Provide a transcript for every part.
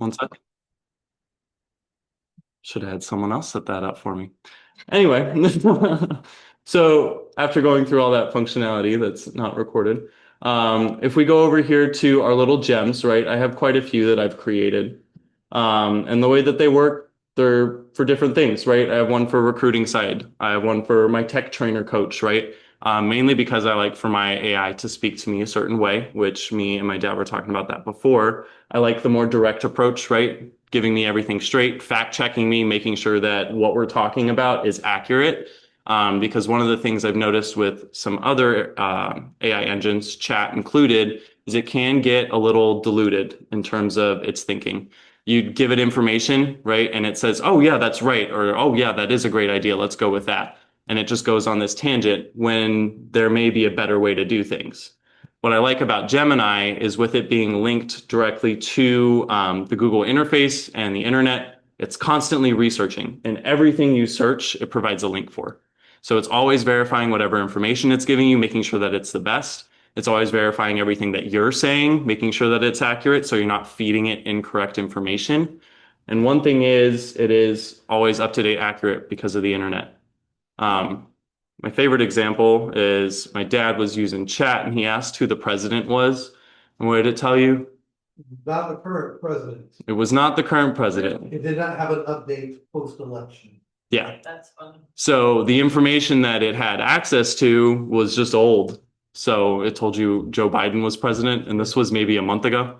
One sec. Should have had someone else set that up for me. Anyway, so after going through all that functionality that's not recorded, if we go over here to our little gems, right? I have quite a few that I've created. And the way that they work, they're for different things, right? I have one for recruiting side. I have one for my tech trainer coach, right? Mainly because I like for my AI to speak to me a certain way, which me and my dad were talking about that before. I like the more direct approach, right? Giving me everything straight, fact checking me, making sure that what we're talking about is accurate. Because one of the things I've noticed with some other AI engines, chat included, is it can get a little diluted in terms of its thinking. You give it information, right? And it says, oh, yeah, that's right. Or, oh, yeah, that is a great idea. Let's go with that. And it just goes on this tangent when there may be a better way to do things. What I like about Gemini is with it being linked directly to the Google interface and the internet, it's constantly researching. And everything you search, it provides a link for. So it's always verifying whatever information it's giving you, making sure that it's the best. It's always verifying everything that you're saying, making sure that it's accurate so you're not feeding it incorrect information. And one thing is, it is always up to date accurate because of the internet. Um, my favorite example is my dad was using chat and he asked who the president was. And what did it tell you? Not the current president. It was not the current president. It did not have an update post-election. Yeah. That's funny. So the information that it had access to was just old. So it told you Joe Biden was president, and this was maybe a month ago.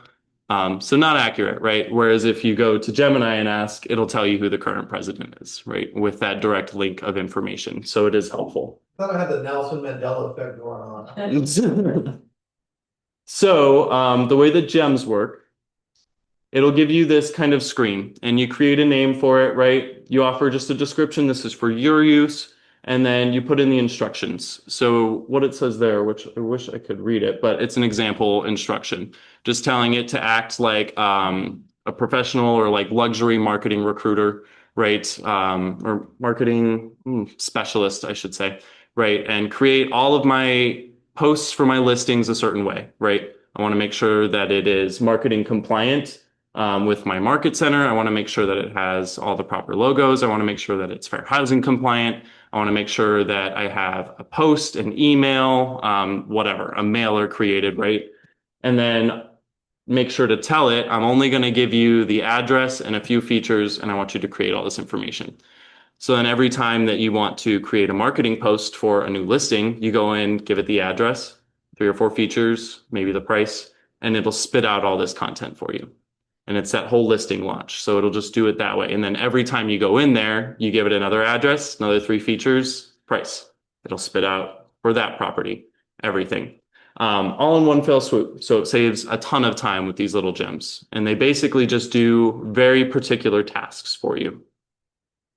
So not accurate, right? Whereas if you go to Gemini and ask, it'll tell you who the current president is, right? With that direct link of information. So it is helpful. I thought I had the Nelson Mandela effect going on. So the way that gems work, it'll give you this kind of screen and you create a name for it, right? You offer just a description. This is for your use. And then you put in the instructions. So what it says there, which I wish I could read it, but it's an example instruction, just telling it to act like a professional or like luxury marketing recruiter, right? Or marketing specialist, I should say, right? And create all of my posts for my listings a certain way, right? I want to make sure that it is marketing compliant with my market center. I want to make sure that it has all the proper logos. I want to make sure that it's fair housing compliant. I want to make sure that I have a post, an email, whatever, a mailer created, right? And then make sure to tell it, I'm only going to give you the address and a few features, and I want you to create all this information. So then every time that you want to create a marketing post for a new listing, you go in, give it the address, 3 or 4 features, maybe the price, and it'll spit out all this content for you. And it's that whole listing launch. So it'll just do it that way. And then every time you go in there, you give it another address, another 3 features, price. It'll spit out for that property, everything. All in one fell swoop. So it saves a ton of time with these little gems. And they basically just do very particular tasks for you.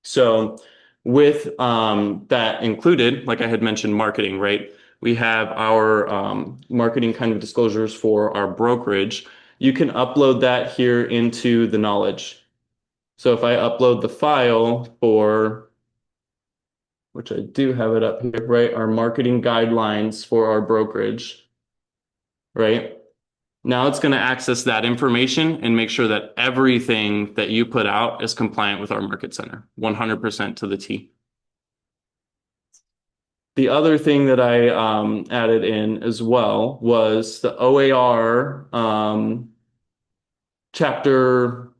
So with that included, like I had mentioned, marketing, right? We have our marketing kind of disclosures for our brokerage. You can upload that here into the knowledge. So if I upload the file for, which I do have it up here, right? Our marketing guidelines for our brokerage, right? Now it's going to access that information and make sure that everything that you put out is compliant with our market center, 100% to the T. The other thing that I added in as well was the OAR chapter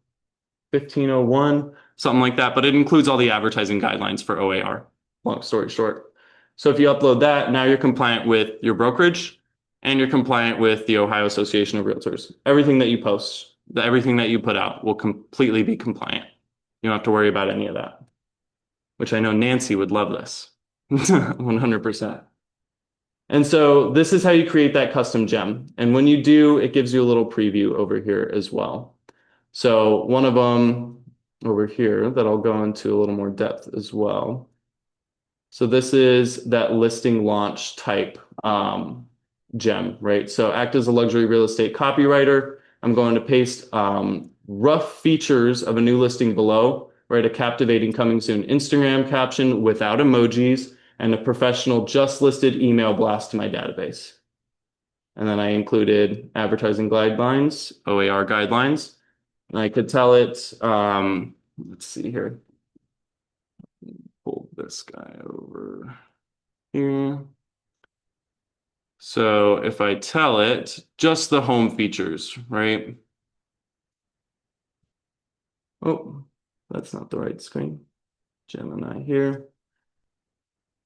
1501, something like that, but it includes all the advertising guidelines for OAR, long story short. So if you upload that, now you're compliant with your brokerage and you're compliant with the Ohio Association of Realtors. Everything that you post, everything that you put out will completely be compliant. You don't have to worry about any of that, which I know Nancy would love this. 100%. And so this is how you create that custom gem. And when you do, it gives you a little preview over here as well. So one of them over here that I'll go into a little more depth as well. So this is that listing launch type gem, right? So act as a luxury real estate copywriter. I'm going to paste rough features of a new listing below, right? A captivating coming soon Instagram caption without emojis and a professional just listed email blast to my database. And then I included advertising guidelines, OAR guidelines. And I could tell it, let's see here, pull this guy over here. So if I tell it just the home features, right? Oh, that's not the right screen. Gemini here.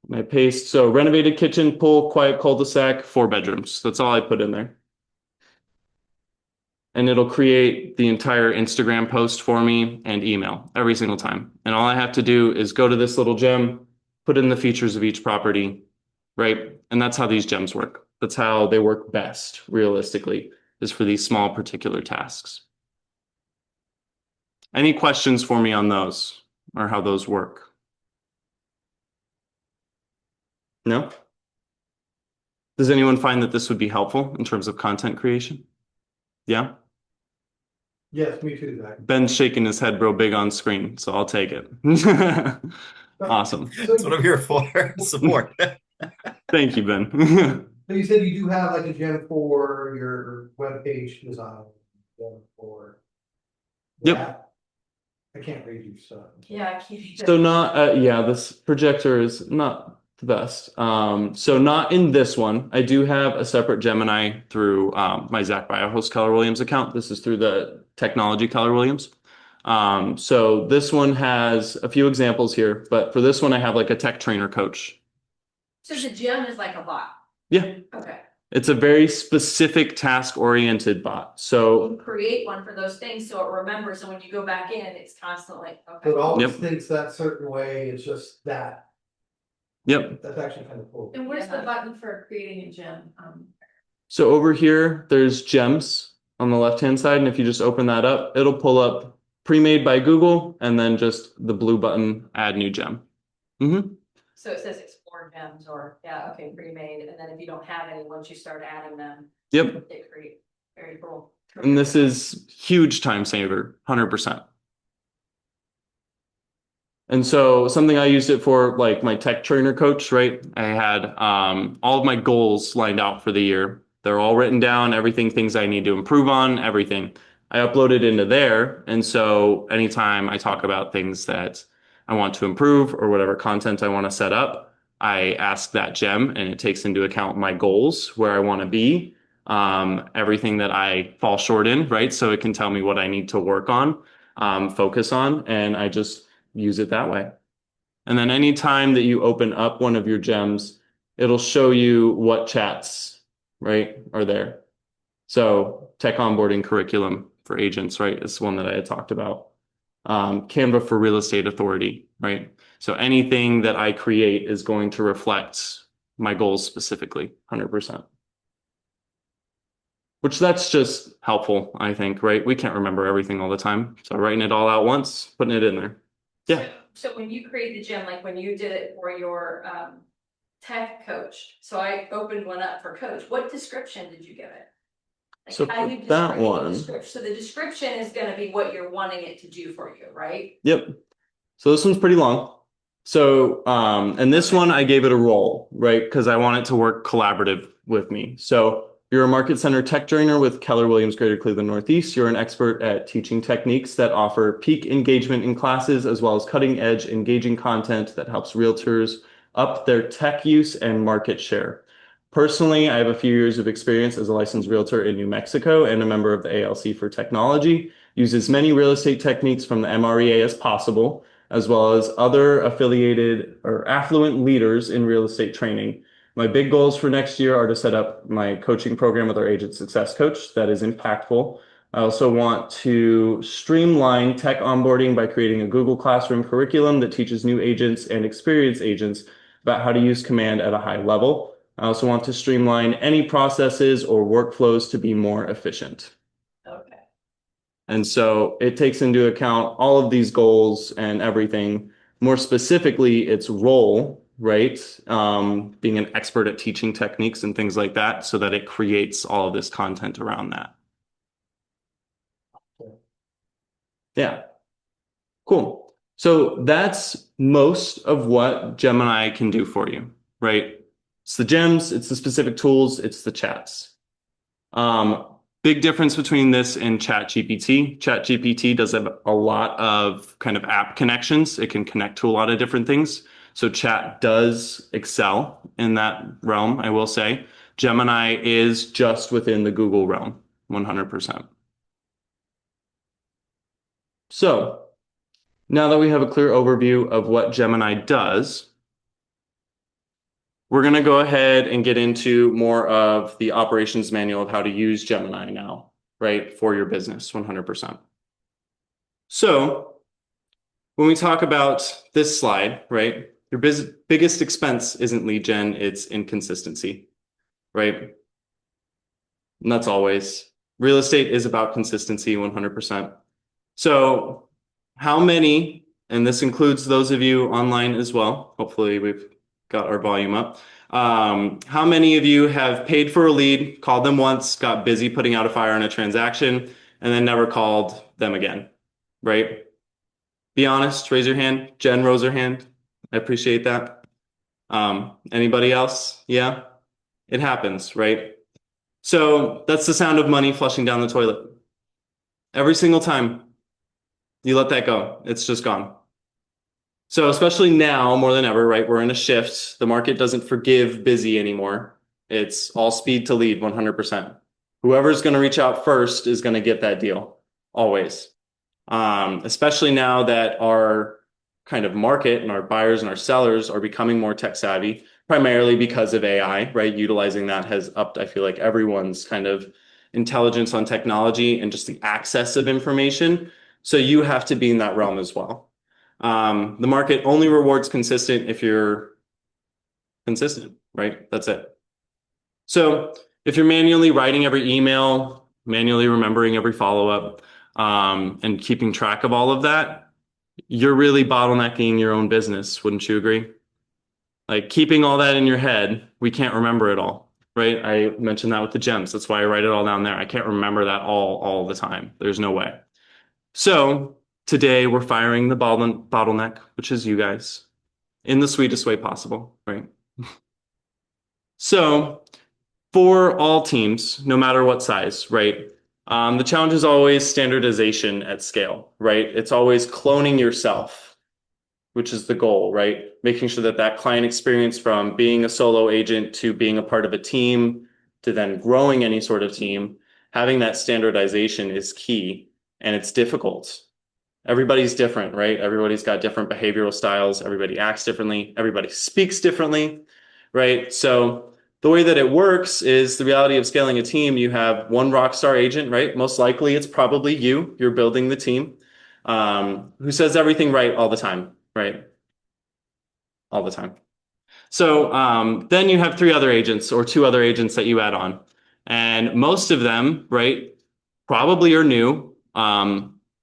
And I paste, so renovated kitchen, pool, quiet cul-de-sac, 4 bedrooms. That's all I put in there. And it'll create the entire Instagram post for me and email every single time. And all I have to do is go to this little gem, put in the features of each property, right? And that's how these gems work. That's how they work best, realistically, is for these small particular tasks. Any questions for me on those or how those work? No? Does anyone find that this would be helpful in terms of content creation? Yeah? Yes, me too, Zach. Ben's shaking his head real big on screen, so I'll take it. Awesome. So That's what I'm here for. Support. Thank you, Ben. so you said you do have like a gem for your webpage design, gem for. Yep. that. I can't read you, so. Yeah, I keep. So not yeah, this projector is not the best. So not in this one. I do have a separate Gemini through my Zach Biohost Keller Williams account. This is through the technology Keller Williams. So this one has a few examples here, but for this one I have like a tech trainer coach. So the gem is like a bot. Yeah, Okay. it's a very specific task-oriented bot. So You create one for those things so it remembers, and when you go back in, it's constantly, So it okay. always Yep. thinks that certain way, it's just that. yep. That's actually kind of cool. And where's the button for creating a gem? So over here, there's gems on the left-hand side, and if you just open that up, it'll pull up pre-made by Google, and then just the blue button, add new gem. So it says explore gems or, yeah, okay, pre-made, and then if you don't have any, once you start adding them, Yep. it creates, very cool. And this is huge time saver, 100%. And so something I used it for, like my tech trainer coach, right? I had all of my goals lined out for the year. They're all written down, everything, things I need to improve on, everything. I uploaded into there. And so anytime I talk about things that I want to improve or whatever content I want to set up, I ask that gem and it takes into account my goals, where I want to be, everything that I fall short in, right? So it can tell me what I need to work on, focus on, and I just use it that way. And then anytime that you open up one of your gems, it'll show you what chats, right, are there. So tech onboarding curriculum for agents, right, is one that I had talked about. Canva for real estate authority, right? So anything that I create is going to reflect my goals specifically, 100%. Which that's just helpful, I think, right? We can't remember everything all the time. So writing it all out once, putting it in there. Yeah. So when you create the gem, like when you did it for your tech coach, so I opened one up for coach, what description did you give it? Like, So how for you that describe the one- description. So the description is gonna be what you're wanting it to do for you, right? Yep. So this one's pretty long. So, and this one I gave it a role, right? Because I want it to work collaborative with me. So you're a market center tech trainer with Keller Williams Greater Cleveland Northeast. You're an expert at teaching techniques that offer peak engagement in classes, as well as cutting edge engaging content that helps realtors up their tech use and market share. Personally, I have a few years of experience as a licensed realtor in New Mexico and a member of the ALC for Technology. Use as many real estate techniques from the MREA as possible, as well as other affiliated or affluent leaders in real estate training. My big goals for next year are to set up my coaching program with our agent success coach that is impactful. I also want to streamline tech onboarding by creating a Google Classroom curriculum that teaches new agents and experienced agents about how to use Command at a high level. I also want to streamline any processes or workflows to be more efficient. Okay. And so it takes into account all of these goals and everything. More specifically, its role, right? Being an expert at teaching techniques and things like that, so that it creates all of this content around that. Yeah. Cool. So that's most of what Gemini can do for you, right? It's the gems, it's the specific tools, it's the chats. Big difference between this and ChatGPT. ChatGPT does have a lot of kind of app connections. It can connect to a lot of different things. So Chat does excel in that realm, I will say. Gemini is just within the Google realm, 100%. So now that we have a clear overview of what Gemini does, we're going to go ahead and get into more of the operations manual of how to use Gemini now, right, for your business, 100%. So when we talk about this slide, right, your biggest expense isn't lead gen, it's inconsistency, right? And that's always. Real estate is about consistency, 100%. So how many, and this includes those of you online as well, hopefully we've got our volume up. How many of you have paid for a lead, called them once, got busy putting out a fire on a transaction, and then never called them again, right? Be honest, raise your hand. Jen rose her hand. I appreciate that. Anybody else? Yeah, it happens, right? So that's the sound of money flushing down the toilet. Every single time you let that go, it's just gone. So especially now more than ever, right? We're in a shift. The market doesn't forgive busy anymore. It's all speed to lead 100%. Whoever's going to reach out first is going to get that deal, always. Especially now that our kind of market and our buyers and our sellers are becoming more tech savvy, primarily because of AI, right? Utilizing that has upped, I feel like, everyone's kind of intelligence on technology and just the access of information. So you have to be in that realm as well. The market only rewards consistent if you're consistent, right? That's it. So if you're manually writing every email, manually remembering every follow-up, and keeping track of all of that, you're really bottlenecking your own business, wouldn't you agree? Like keeping all that in your head, we can't remember it all, right? I mentioned that with the gems. That's why I write it all down there. I can't remember that all the time. There's no way. So today we're firing the bottleneck, which is you guys, in the sweetest way possible, right? So for all teams, no matter what size, right? The challenge is always standardization at scale, right? It's always cloning yourself, which is the goal, right? Making sure that that client experience from being a solo agent to being a part of a team to then growing any sort of team, having that standardization is key, and it's difficult. Everybody's different, right? Everybody's got different behavioral styles. Everybody acts differently. Everybody speaks differently, right? So the way that it works is the reality of scaling a team. You have one rock star agent, right? Most likely it's probably you. You're building the team, who says everything right all the time, right? All the time. So then you have three other agents or two other agents that you add on. And most of them, right, probably are new.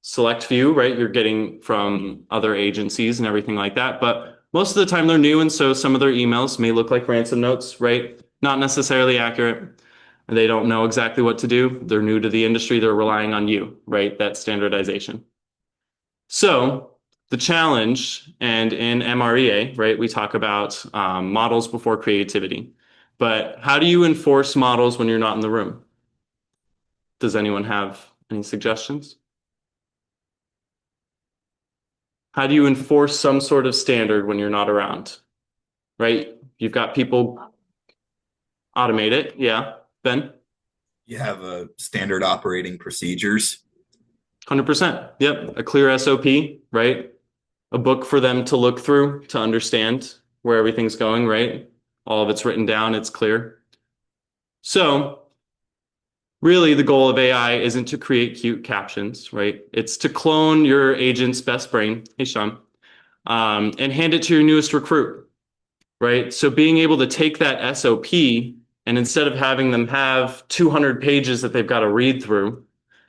Select few, right, you're getting from other agencies and everything like that. But most of the time they're new. And so some of their emails may look like ransom notes, right? Not necessarily accurate. They don't know exactly what to do. They're new to the industry. They're relying on you, right? That standardization. So the challenge, and in MREA, right, we talk about models before creativity. But how do you enforce models when you're not in the room? Does anyone have any suggestions? How do you enforce some sort of standard when you're not around? Right? You've got people automate it. Yeah. Ben? You have a standard operating procedures. 100%. Yep. A clear SOP, right? A book for them to look through to understand where everything's going, right? All of it's written down, it's clear. So really the goal of AI isn't to create cute captions, right? It's to clone your agent's best brain. Hey, Sean. And hand it to your newest recruit, right? So being able to take that SOP and instead of having them have 200 pages that they've got to read through,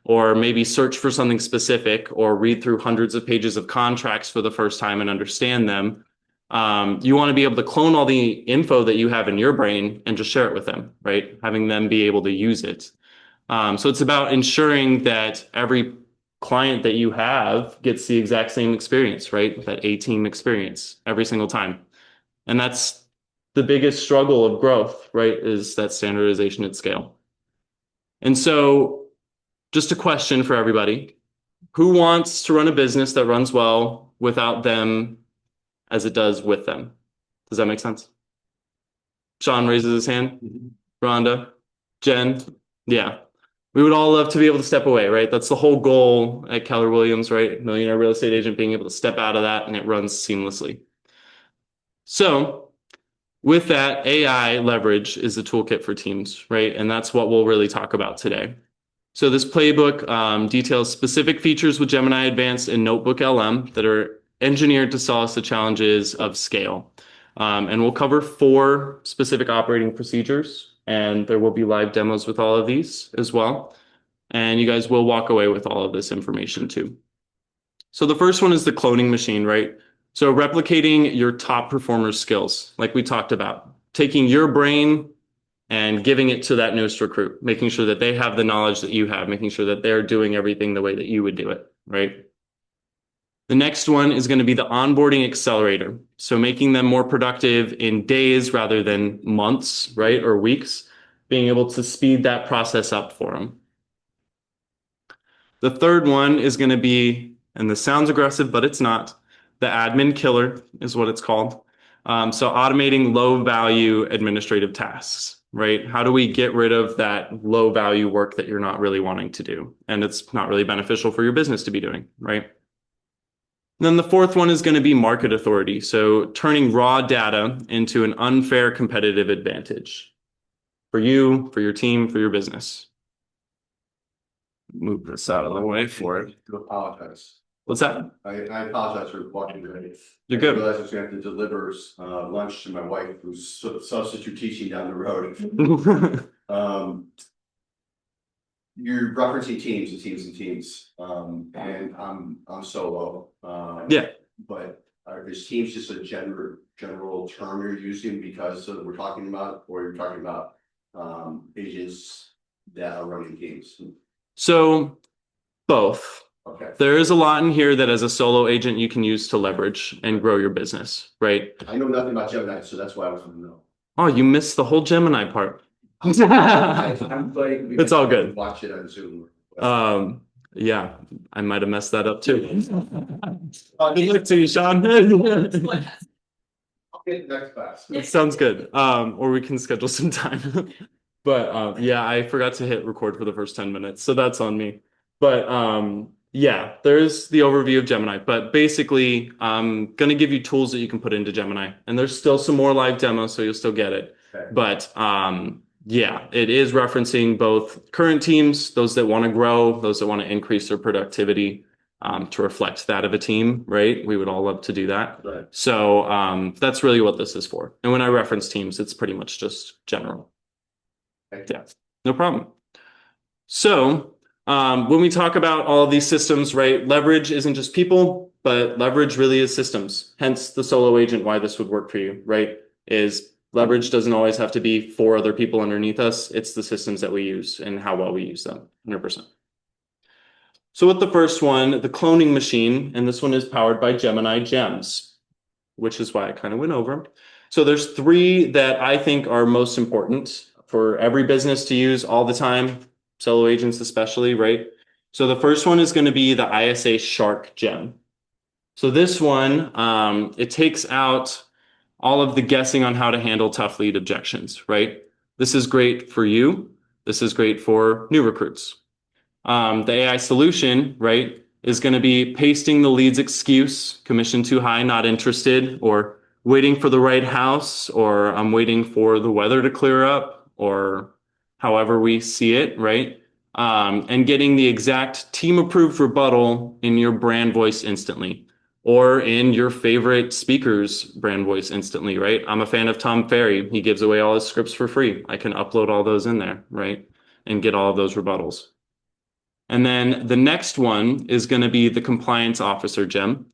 or maybe search for something specific, or read through hundreds of pages of contracts for the first time and understand them, you want to be able to clone all the info that you have in your brain and just share it with them, right? Having them be able to use it. So it's about ensuring that every client that you have gets the exact same experience, right? That A-team experience every single time. And that's the biggest struggle of growth, right? Is that standardization at scale. And so just a question for everybody. Who wants to run a business that runs well without them as it does with them? Does that make sense? Sean raises his hand. Rhonda, Jen, yeah. We would all love to be able to step away, right? That's the whole goal at Keller Williams, right? Millionaire real estate agent being able to step out of that and it runs seamlessly. So with that, AI leverage is the toolkit for teams, right? And that's what we'll really talk about today. So this playbook details specific features with Gemini Advanced and Notebook LM that are engineered to solve the challenges of scale. And we'll cover 4 specific operating procedures, and there will be live demos with all of these as well. And you guys will walk away with all of this information too. So the first one is the cloning machine, right? So replicating your top performers' skills, like we talked about, taking your brain and giving it to that newest recruit, making sure that they have the knowledge that you have, making sure that they're doing everything the way that you would do it, right? The next one is going to be the onboarding accelerator. So making them more productive in days rather than months, right? Or weeks, being able to speed that process up for them. The third one is going to be, and this sounds aggressive, but it's not, the admin killer is what it's called. So automating low value administrative tasks, right? How do we get rid of that low value work that you're not really wanting to do? And it's not really beneficial for your business to be doing, right? And then the fourth one is going to be market authority. So turning raw data into an unfair competitive advantage for you, for your team, for your business. Move this out of the way for it. To apologize. What's that? I apologize for walking today. You're good. I realized I was gonna have to deliver lunch to my wife who's substitute teaching down the road. You're referencing teams and teams and teams, and I'm solo. Yeah. But is teams just a general term you're using because of what we're talking about, or you're talking about agents that are running teams? So both. Okay. There is a lot in here that as a solo agent you can use to leverage and grow your business, right? I know nothing about Gemini, so that's why I was gonna know. Oh, you missed the whole Gemini part. I'm like, It's all good. Watch it on Zoom. Yeah, I might have messed that up too. Good luck to you, Sean. Okay, next class. Sounds good. Or we can schedule some time. But yeah, I forgot to hit record for the first 10 minutes, so that's on me. But yeah, there's the overview of Gemini. But basically, I'm gonna give you tools that you can put into Gemini, and there's still some more live demos, so you'll still get it. Okay. But yeah, it is referencing both current teams, those that want to grow, those that want to increase their productivity, to reflect that of a team, right? We would all love to do that. Right. So that's really what this is for. And when I reference teams, it's pretty much just general. Thank you. Yeah, no problem. So when we talk about all of these systems, right, leverage isn't just people, but leverage really is systems. Hence the solo agent, why this would work for you, right? Is leverage doesn't always have to be 4 other people underneath us. It's the systems that we use and how well we use them, 100%. So with the first one, the cloning machine, and this one is powered by Gemini Gems, which is why I kind of went over them. So there's 3 that I think are most important for every business to use all the time, solo agents especially, right? So the first one is going to be the ISA Shark Gem. So this one, it takes out all of the guessing on how to handle tough lead objections, right? This is great for you. This is great for new recruits. The AI solution, right, is going to be pasting the lead's excuse, commission too high, not interested, or waiting for the right house, or I'm waiting for the weather to clear up, or however we see it, right? And getting the exact team-approved rebuttal in your brand voice instantly, or in your favorite speaker's brand voice instantly, right? I'm a fan of Tom Ferry. He gives away all his scripts for free. I can upload all those in there, right? And get all of those rebuttals. And then the next one is going to be the compliance officer gem.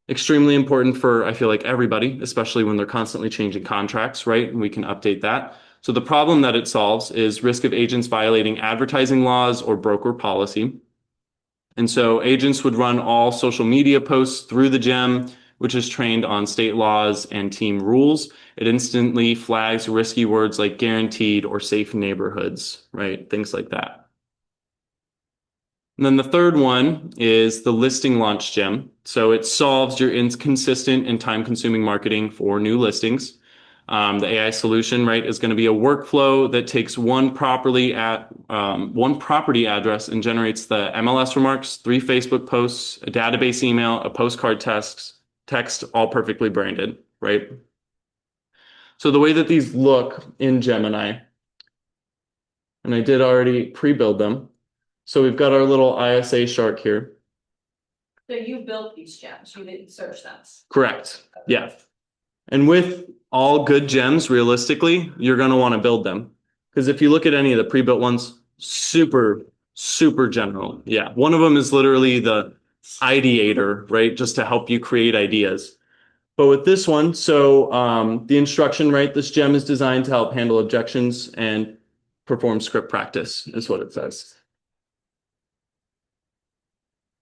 Extremely important for, I feel like, everybody, especially when they're constantly changing contracts, right? And we can update that. So the problem that it solves is risk of agents violating advertising laws or broker policy. And so agents would run all social media posts through the gem, which is trained on state laws and team rules. It instantly flags risky words like guaranteed or safe neighborhoods, right? Things like that. And then the third one is the listing launch gem. So it solves your inconsistent and time-consuming marketing for new listings. The AI solution, right, is going to be a workflow that takes one property address and generates the MLS remarks, 3 Facebook posts, a database email, a postcard text, all perfectly branded, right? So the way that these look in Gemini, and I did already pre-build them. So we've got our little ISA shark here. So you built these gems, you didn't search them. Correct. Yeah. And with all good gems, realistically, you're going to want to build them. Because if you look at any of the pre-built ones, super, super general. Yeah. One of them is literally the ideator, right? Just to help you create ideas. But with this one, so the instruction, right? This gem is designed to help handle objections and perform script practice, is what it says.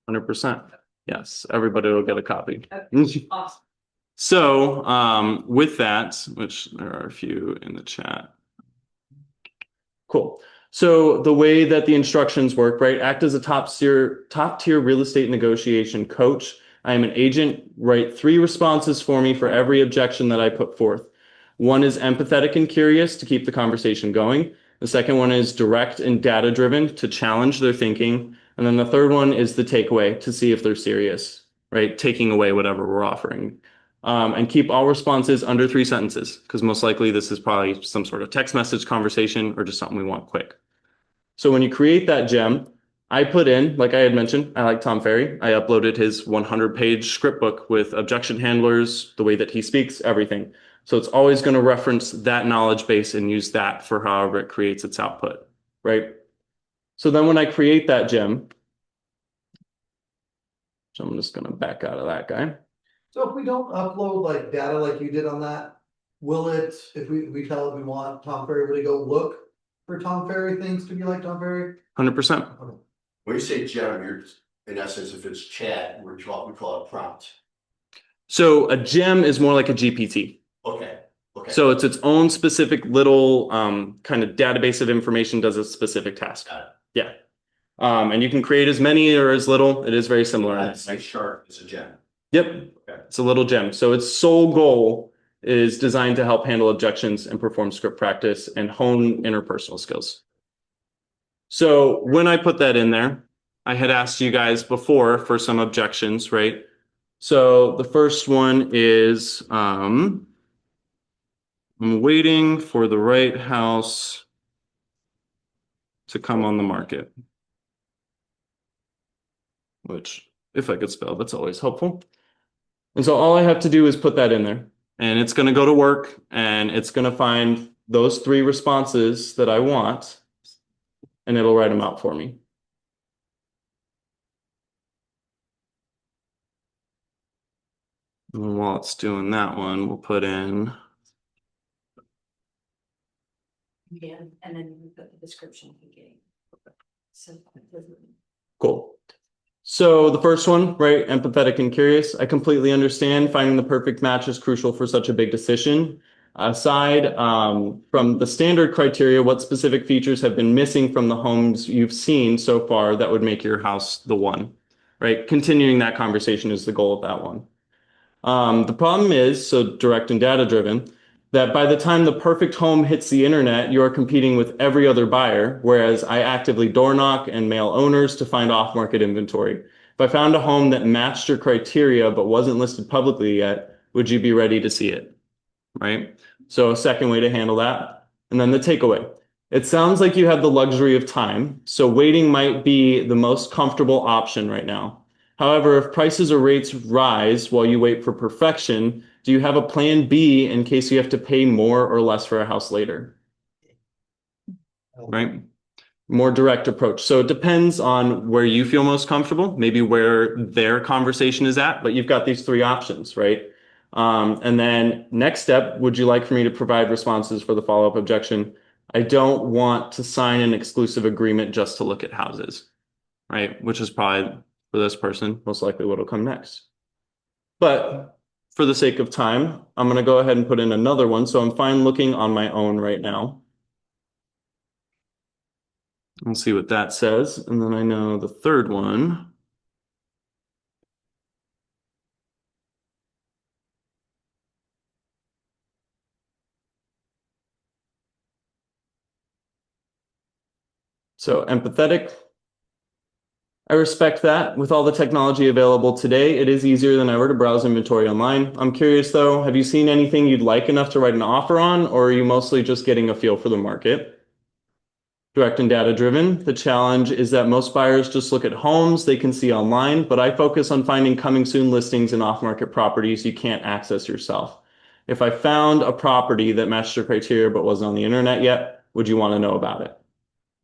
100%. Yes, everybody will get a copy. Okay, awesome. So with that, which there are a few in the chat. Cool. So the way that the instructions work, right? Act as a top tier real estate negotiation coach. I am an agent. Write 3 responses for me for every objection that I put forth. One is empathetic and curious to keep the conversation going. The second one is direct and data driven to challenge their thinking. And then the third one is the takeaway to see if they're serious, right? Taking away whatever we're offering. And keep all responses under 3 sentences, because most likely this is probably some sort of text message conversation or just something we want quick. So when you create that gem, I put in, like I had mentioned, I like Tom Ferry. I uploaded his 100-page script book with objection handlers, the way that he speaks, everything. So it's always going to reference that knowledge base and use that for however it creates its output, right? So then when I create that gem, so I'm just going to back out of that guy. So if we don't upload like data like you did on that, will it, if we tell it we want Tom Ferry, will it go look for Tom Ferry things to be like Tom Ferry? 100%. When you say gem, you're, in essence, if it's chat, we call it prompt. So a gem is more like a GPT. Okay, okay. So it's its own specific little kind of database of information, does a specific task. Got it. Yeah. And you can create as many or as little. It is very similar. That's a shark, it's a gem. Yep. Okay. It's a little gem. So its sole goal is designed to help handle objections and perform script practice and hone interpersonal skills. So when I put that in there, I had asked you guys before for some objections, right? So the first one is I'm waiting for the right house to come on the market. Which, if I could spell, that's always helpful. And so all I have to do is put that in there. And it's going to go to work and it's going to find those 3 responses that I want. And it'll write them out for me. And while it's doing that one, we'll put in. Yeah, and then you put the description again. So. Cool. So the first one, right? Empathetic and curious. I completely understand finding the perfect match is crucial for such a big decision. Aside from the standard criteria, what specific features have been missing from the homes you've seen so far that would make your house the one, right? Continuing that conversation is the goal of that one. The problem is, so direct and data driven, that by the time the perfect home hits the internet, you are competing with every other buyer, whereas I actively door knock and mail owners to find off-market inventory. If I found a home that matched your criteria but wasn't listed publicly yet, would you be ready to see it? Right? So a second way to handle that. And then the takeaway. It sounds like you have the luxury of time, so waiting might be the most comfortable option right now. However, if prices or rates rise while you wait for perfection, do you have a plan B in case you have to pay more or less for a house later? Right? More direct approach. So it depends on where you feel most comfortable, maybe where their conversation is at, but you've got these 3 options, right? And then next step, would you like for me to provide responses for the follow-up objection? I don't want to sign an exclusive agreement just to look at houses, right? Which is probably for this person, most likely what'll come next. But for the sake of time, I'm going to go ahead and put in another one. So I'm fine looking on my own right now. We'll see what that says. And then I know the third one. So empathetic. I respect that. With all the technology available today, it is easier than ever to browse inventory online. I'm curious though, have you seen anything you'd like enough to write an offer on, or are you mostly just getting a feel for the market? Direct and data driven. The challenge is that most buyers just look at homes they can see online, but I focus on finding coming soon listings and off-market properties you can't access yourself. If I found a property that matched your criteria but wasn't on the internet yet, would you want to know about it?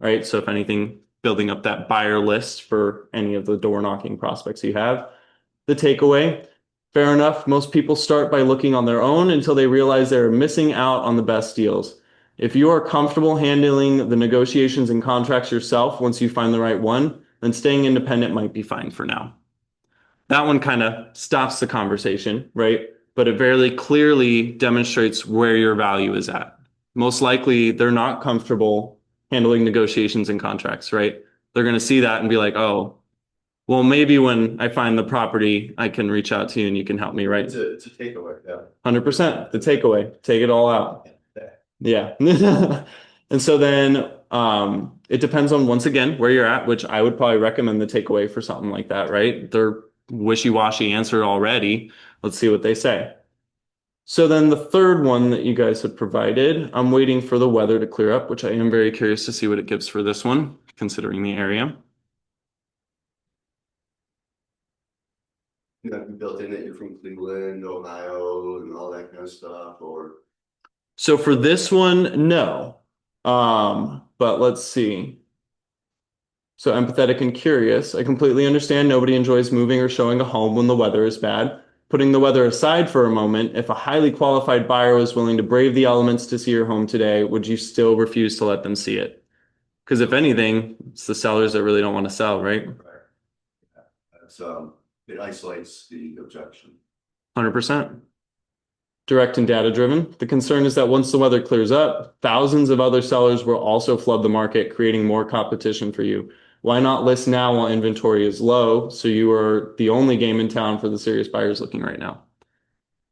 Right? So if anything, building up that buyer list for any of the door knocking prospects you have. The takeaway, fair enough, most people start by looking on their own until they realize they're missing out on the best deals. If you are comfortable handling the negotiations and contracts yourself once you find the right one, then staying independent might be fine for now. That one kind of stops the conversation, right? But it very clearly demonstrates where your value is at. Most likely, they're not comfortable handling negotiations and contracts, right? They're going to see that and be like, oh, well, maybe when I find the property, I can reach out to you and you can help me, right? It's a takeaway, yeah. 100%. The takeaway, take it all out. Yeah. And so then it depends on, once again, where you're at, which I would probably recommend the takeaway for something like that, right? They're wishy-washy answer already. Let's see what they say. So then the third one that you guys had provided, I'm waiting for the weather to clear up, which I am very curious to see what it gives for this one, considering the area. You have built in that you're from Cleveland, Ohio, and all that kind of stuff, or So for this one, no. But let's see. So empathetic and curious. I completely understand nobody enjoys moving or showing a home when the weather is bad. Putting the weather aside for a moment, if a highly qualified buyer was willing to brave the elements to see your home today, would you still refuse to let them see it? Because if anything, it's the sellers that really don't want to sell, right? that's it isolates the objection. 100%. Direct and data driven. The concern is that once the weather clears up, thousands of other sellers will also flood the market, creating more competition for you. Why not list now while inventory is low so you are the only game in town for the serious buyers looking right now?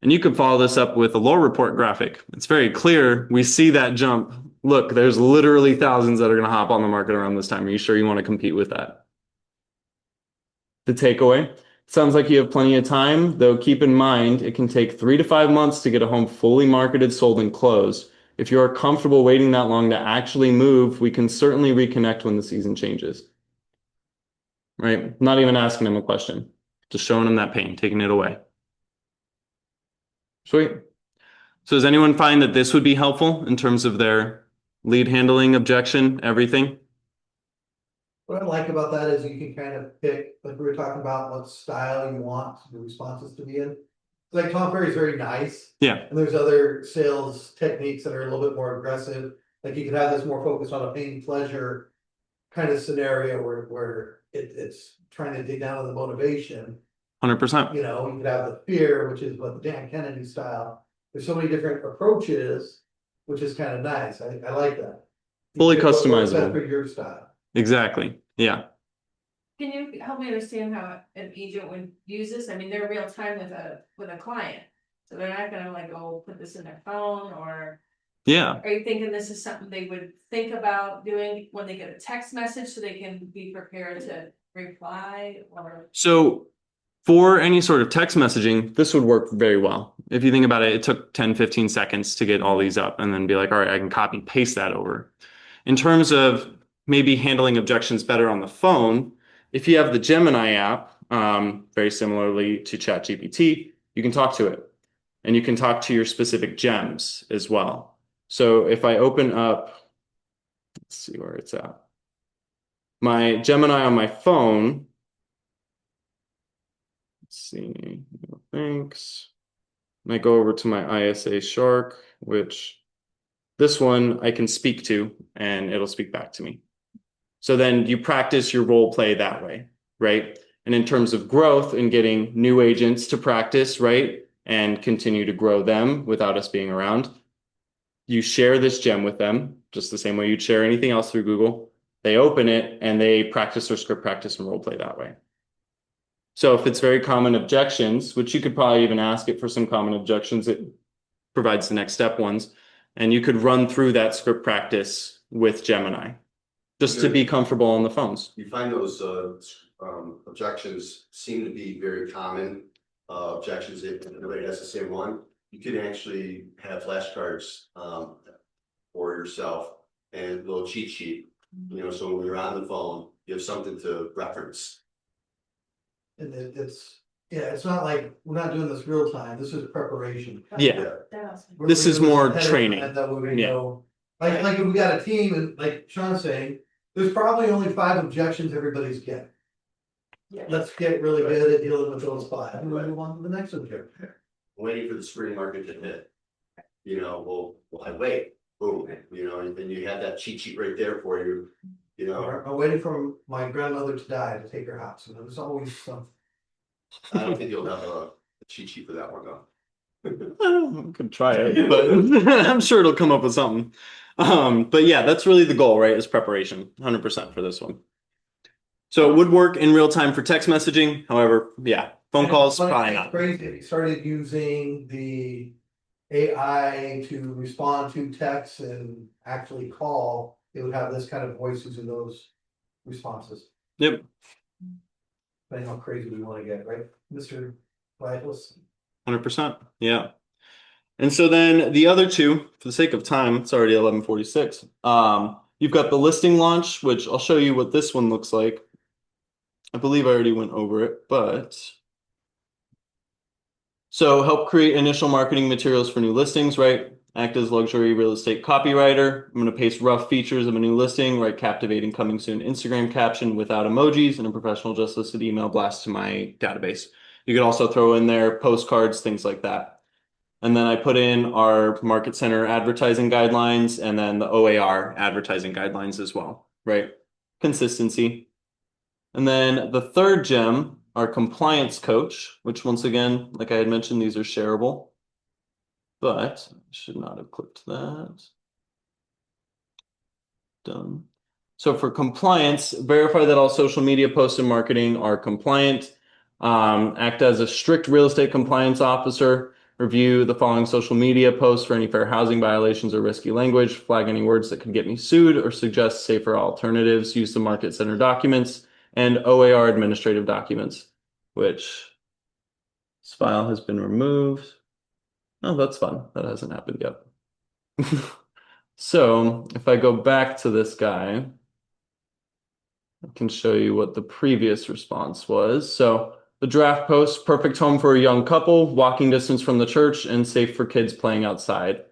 And you can follow this up with a lore report graphic. It's very clear. We see that jump. Look, there's literally thousands that are going to hop on the market around this time. Are you sure you want to compete with that? The takeaway. Sounds like you have plenty of time, though keep in mind it can take 3 to 5 months to get a home fully marketed, sold, and closed. If you are comfortable waiting that long to actually move, we can certainly reconnect when the season changes. Right? Not even asking him a question, just showing him that pain, taking it away. Sweet. So does anyone find that this would be helpful in terms of their lead handling, objection, everything? What I like about that is you can kind of pick, like we were talking about, what style you want the responses to be in. Like Tom Ferry's very nice, Yeah, and there's other sales techniques that are a little bit more aggressive. Like you could have this more focused on a pain pleasure kind of scenario where it's trying to dig down on the motivation. 100%. You know, you could have the fear, which is what the Dan Kennedy style. There's so many different approaches, which is kind of nice. I like that. You Fully pick what works best customizable. for your style. Exactly. Yeah. Can you help me understand how an agent would use this? I mean, they're real time with a client. So they're not gonna like, oh, put this in their phone, or Yeah. are you thinking this is something they would think about doing when they get a text message so they can be prepared to reply, or? So for any sort of text messaging, this would work very well. If you think about it, it took 10, 15 seconds to get all these up and then be like, all right, I can copy and paste that over. In terms of maybe handling objections better on the phone, if you have the Gemini app, very similarly to ChatGPT, you can talk to it and you can talk to your specific gems as well. So if I open up, let's see where it's at. My Gemini on my phone, let's see, thanks. I go over to my ISA Shark, which this one I can speak to and it'll speak back to me. So then you practice your role play that way, right? And in terms of growth and getting new agents to practice, right? And continue to grow them without us being around, you share this gem with them just the same way you'd share anything else through Google. They open it and they practice their script practice and role play that way. So if it's very common objections, which you could probably even ask it for some common objections, it provides the next step ones. And you could run through that script practice with Gemini just to be comfortable on the phones. You find those objections seem to be very common objections if everybody has the same one. You can actually have flashcards for yourself and a little cheat sheet, so when you're on the phone, you have something to reference. And it's not like, we're not doing this real time, this is preparation. Yeah. That's- This is We're doing more ahead of training. time that we're gonna Yeah. know. Like if we got a team and like Sean's saying, there's probably only 5 objections everybody's getting. Yeah. Let's get really good at dealing with those 5, and we'll move on to the next objection. Waiting for the spring market to hit. Well, I wait, boom, and then you have that cheat sheet right there for you, I'm waiting for my grandmother to die to take her house, and there's always some. I don't think you'll have a cheat sheet for that one though. I could try it, but I'm sure it'll come up with something. But yeah, that's really the goal, right? Is preparation, 100% for this one. So it would work in real time for text messaging. However, yeah, phone calls, But probably it's not. crazy, if you started using the AI to respond to texts and actually call, it would have this kind of voices in those responses. Yep, Depending how crazy we wanna get, right, Mr. Vitalist? 100%. Yeah. And so then the other two, for the sake of time, it's already 11:46. You've got the listing launch, which I'll show you what this one looks like. I believe I already went over it, but so help create initial marketing materials for new listings, right? Act as luxury real estate copywriter. I'm going to paste rough features of a new listing, write captivating coming soon Instagram caption without emojis, and a professional just listed email blast to my database. You could also throw in there postcards, things like that. And then I put in our market center advertising guidelines and then the OAR advertising guidelines as well, right? Consistency. And then the third gem, our compliance coach, which once again, like I had mentioned, these are shareable, but I should not have clicked that. Done. So for compliance, verify that all social media posts and marketing are compliant. Act as a strict real estate compliance officer. Review the following social media posts for any fair housing violations or risky language. Flag any words that could get me sued or suggest safer alternatives. Use the market center documents and OAR administrative documents, which this file has been removed. Oh, that's fun. That hasn't happened yet. So if I go back to this guy, I can show you what the previous response was. So the draft post, perfect home for a young couple, walking distance from the church, and safe for kids playing outside.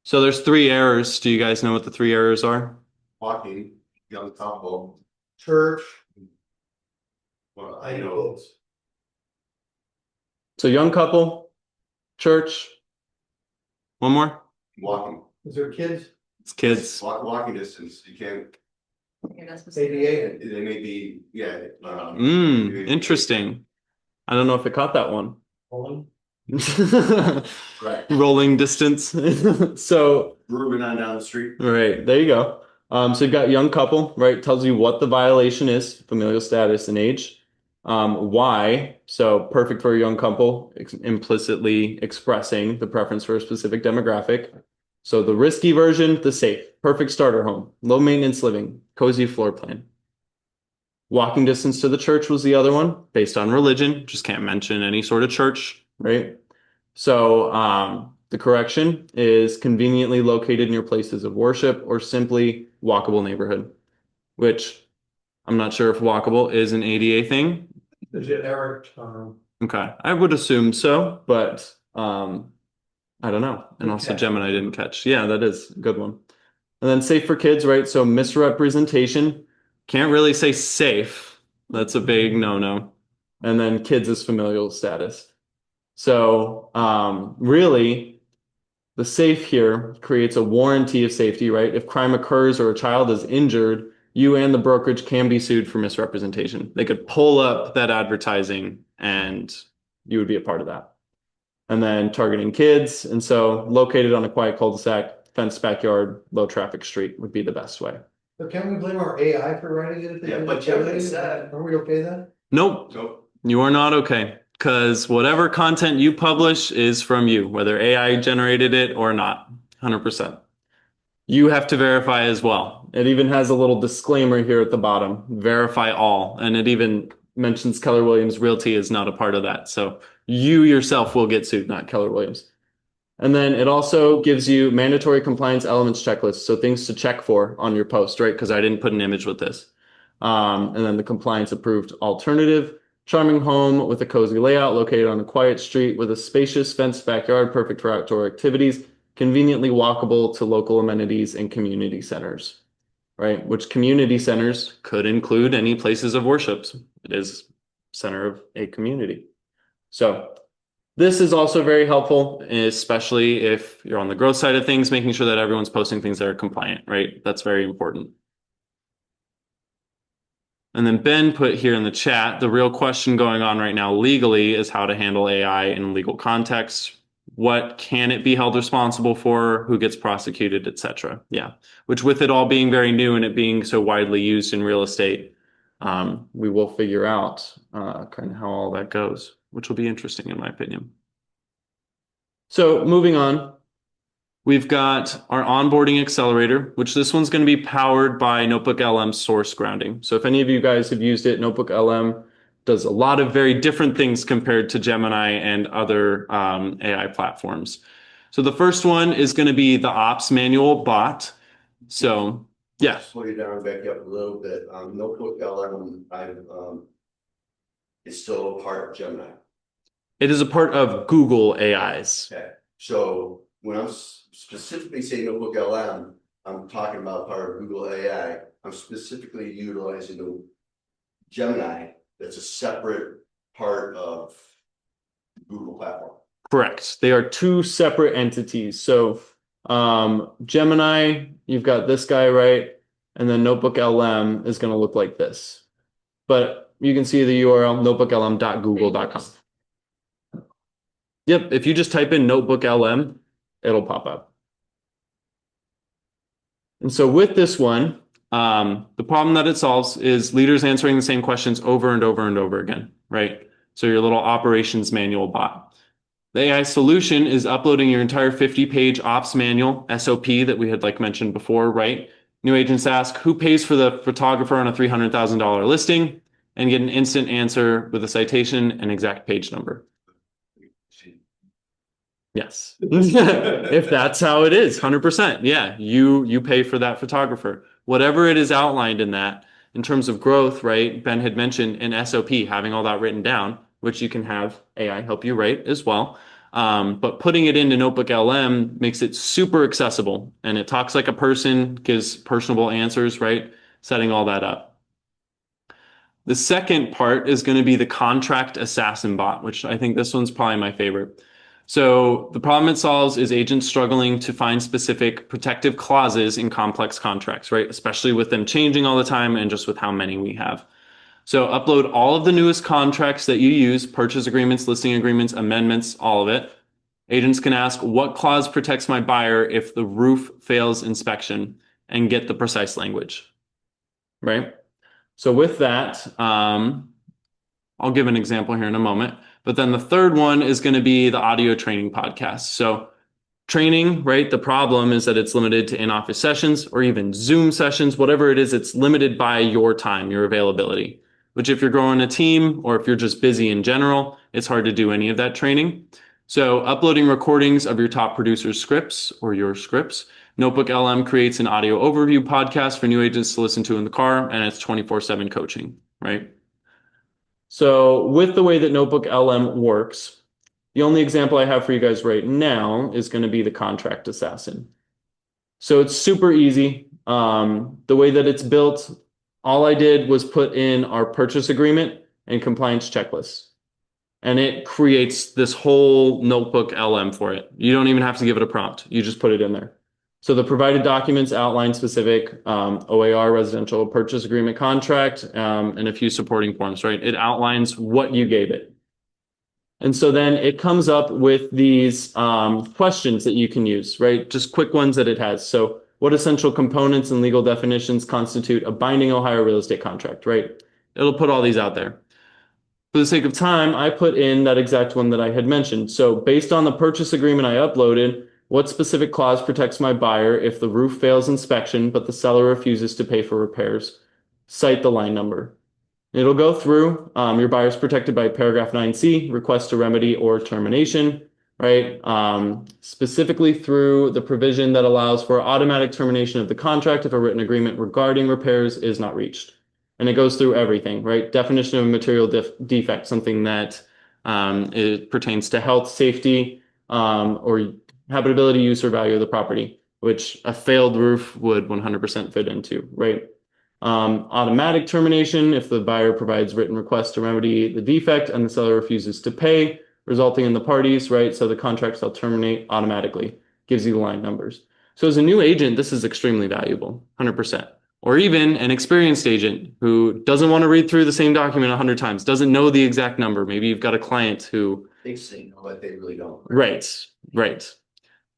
So there's 3 errors. Do you guys know what the 3 errors are? Walking, young couple, Church, well, I and know, kids. So young couple, church. One more? walking, Is there kids? It's kids. walking distance, you can't, You're not supposed to- ADA. they may be, yeah. Interesting. I don't know if it caught that one. Bowling? Right. Rolling distance. So Moving on down the street. right, there you go. So you've got young couple, right? Tells you what the violation is, familial status and age. Why? So perfect for a young couple, implicitly expressing the preference for a specific demographic. So the risky version, the safe, perfect starter home, low maintenance living, cozy floor plan. Walking distance to the church was the other one, based on religion. Just can't mention any sort of church, right? So the correction is conveniently located near places of worship or simply walkable neighborhood, which I'm not sure if walkable is an ADA thing. The generic term. Okay, I would assume so, but I don't know. And Good also catch. Gemini didn't catch. Yeah, that is a good one. And then safe for kids, right? So misrepresentation. Can't really say safe. That's a big no-no. And then kids is familial status. So really, the safe here creates a warranty of safety, right? If crime occurs or a child is injured, you and the brokerage can be sued for misrepresentation. They could pull up that advertising and you would be a part of that. And then targeting kids. And so located on a quiet cul-de-sac, fenced backyard, low traffic street would be the best way. But can we blame our AI for writing it? If they Yeah, did but it Gemini poorly? said- Are we okay then? Nope, Nope. you are not okay. Because whatever content you publish is from you, whether AI generated it or not, 100%. You have to verify as well. It even has a little disclaimer here at the bottom, verify all. And it even mentions Keller Williams Realty is not a part of that. So you yourself will get sued, not Keller Williams. And then it also gives you mandatory compliance elements checklists. So things to check for on your post, right? Because I didn't put an image with this. And then the compliance approved alternative, charming home with a cozy layout located on a quiet street with a spacious fenced backyard, perfect for outdoor activities, conveniently walkable to local amenities and community centers, right? Which community centers could include any places of worships. It is center of a community. So this is also very helpful, especially if you're on the growth side of things, making sure that everyone's posting things that are compliant, right? That's very important. And then Ben put here in the chat, the real question going on right now legally is how to handle AI in legal contexts. What can it be held responsible for? Who gets prosecuted, etc. Yeah, which with it all being very new and it being so widely used in real estate, we will figure out kind of how all that goes, which will be interesting in my opinion. So moving on, we've got our onboarding accelerator, which this one's going to be powered by Notebook LM source grounding. So if any of you guys have used it, Notebook LM does a lot of very different things compared to Gemini and other AI platforms. So the first one is going to be the ops manual bot. So yeah, Slow you down, back you up a little bit. Notebook LM, is still a part of Gemini. it is a part of Google AIs. Okay, so when I'm specifically saying Notebook LM, I'm talking about part of Google AI. I'm specifically utilizing the Gemini. That's a separate part of Google platform. Correct. They are two separate entities. So Gemini, you've got this guy, right? And then Notebook LM is going to look like this. But you can see the URL notebooklm.google.com. Yep, if you just type in Notebook LM, it'll pop up. And so with this one, the problem that it solves is leaders answering the same questions over and over and over again, right? So your little operations manual bot. The AI solution is uploading your entire 50-page ops manual, SOP, that we had mentioned before, right? New agents ask, who pays for the photographer on a $300,000 listing? And get an instant answer with a citation and exact page number. Yes. If that's how it is, 100%. Yeah, you pay for that photographer. Whatever it is outlined in that, in terms of growth, right? Ben had mentioned an SOP, having all that written down, which you can have AI help you write as well. But putting it into Notebook LM makes it super accessible, and it talks like a person, gives personable answers, right? Setting all that up. The second part is going to be the contract assassin bot, which I think this one's probably my favorite. So the problem it solves is agents struggling to find specific protective clauses in complex contracts, right? Especially with them changing all the time and just with how many we have. So upload all of the newest contracts that you use, purchase agreements, listing agreements, amendments, all of it. Agents can ask, what clause protects my buyer if the roof fails inspection, and get the precise language, right? So with that, I'll give an example here in a moment. But then the third one is going to be the audio training podcast. So training, right? The problem is that it's limited to in-office sessions or even Zoom sessions, whatever it is, it's limited by your time, your availability, which if you're growing a team or if you're just busy in general, it's hard to do any of that training. So uploading recordings of your top producers' scripts or your scripts. Notebook LM creates an audio overview podcast for new agents to listen to in the car, and it's 24/7 coaching, right? So with the way that Notebook LM works, the only example I have for you guys right now is going to be the contract assassin. So it's super easy. The way that it's built, all I did was put in our purchase agreement and compliance checklists. And it creates this whole Notebook LM for it. You don't even have to give it a prompt. You just put it in there. So the provided documents outline specific OAR, residential purchase agreement contract, and a few supporting forms, right? It outlines what you gave it. And so then it comes up with these questions that you can use, right? Just quick ones that it has. So what essential components and legal definitions constitute a binding Ohio real estate contract, right? It'll put all these out there. For the sake of time, I put in that exact one that I had mentioned. So based on the purchase agreement I uploaded, what specific clause protects my buyer if the roof fails inspection, but the seller refuses to pay for repairs? Cite the line number. It'll go through. Your buyer's protected by paragraph 9C, request a remedy or termination, right? Specifically through the provision that allows for automatic termination of the contract if a written agreement regarding repairs is not reached. And it goes through everything, right? Definition of a material defect, something that it pertains to health, safety, or habitability, use, or value of the property, which a failed roof would 100% fit into, right? Automatic termination if the buyer provides written request to remedy the defect and the seller refuses to pay, resulting in the parties, right? So the contract shall terminate automatically, gives you the line numbers. So as a new agent, this is extremely valuable, 100%. Or even an experienced agent who doesn't want to read through the same document 100 times, doesn't know the exact number. Maybe you've got a client who. They say no, but they really don't. Right, right.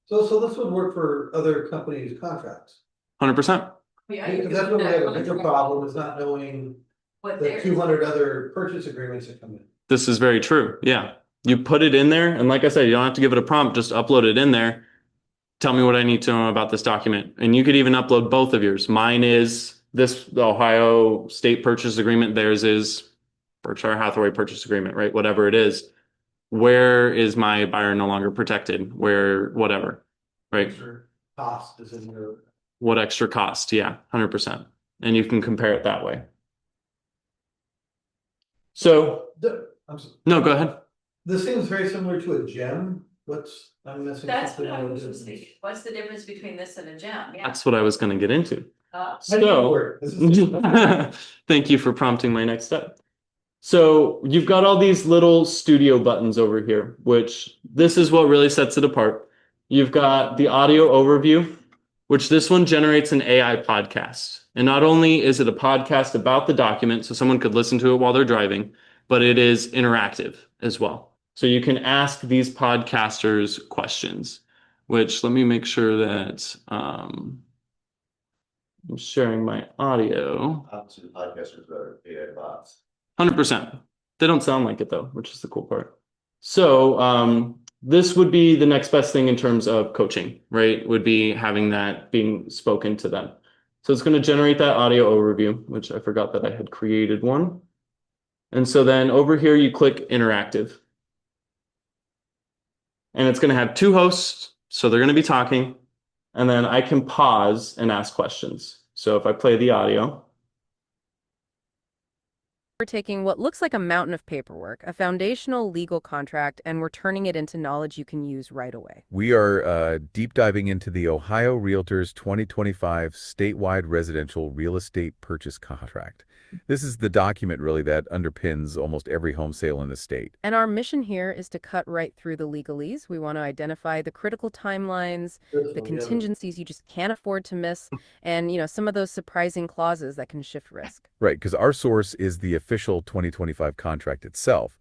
So this would work for other companies' contracts. 100%. Yeah, you Because could that's put what we that have a bigger contract, problem is not knowing what the they're. 200 other purchase agreements that come in. This is very true. Yeah. You put it in there, and like I said, you don't have to give it a prompt, just upload it in there. Tell me what I need to know about this document. And you could even upload both of yours. Mine is this, the Ohio State Purchase Agreement. Theirs is Berkshire Hathaway Purchase Agreement, right? Whatever it is. Where is my buyer no longer protected? Where, whatever, right? Extra cost is in your. What extra cost? Yeah, 100%. And you can compare it that way. So, no, go ahead. This seems very similar to a gem. I'm missing That's something. what I on was the- just thinking. What's the difference between this and a gem? Yeah. That's what I was going to get into. How do you So, work? This is- thank you for prompting my next step. So you've got all these little studio buttons over here, which this is what really sets it apart. You've got the audio overview, which this one generates an AI podcast. And not only is it a podcast about the document, so someone could listen to it while they're driving, but it is interactive as well. So you can ask these podcasters questions, which let me make sure that I'm sharing my audio. Obviously, the podcasters are AI bots. 100%. They don't sound like it though, which is the cool part. So this would be the next best thing in terms of coaching, right? Would be having that being spoken to them. So it's going to generate that audio overview, which I forgot that I had created one. And so then over here, you click interactive. And it's going to have two hosts. So they're going to be talking. And then I can pause and ask questions. So if I play the audio. We're taking what looks like a mountain of paperwork, a foundational legal contract, and we're turning it into knowledge you can use right away. We are deep diving into the Ohio Realtors 2025 statewide residential real estate purchase contract. This is the document really that underpins almost every home sale in the state. And our mission here is to cut right through the legalese. We want to identify the critical timelines, the contingencies you just can't afford to miss, and some of those surprising clauses that can shift risk. Right, because our source is the official 2025 contract itself.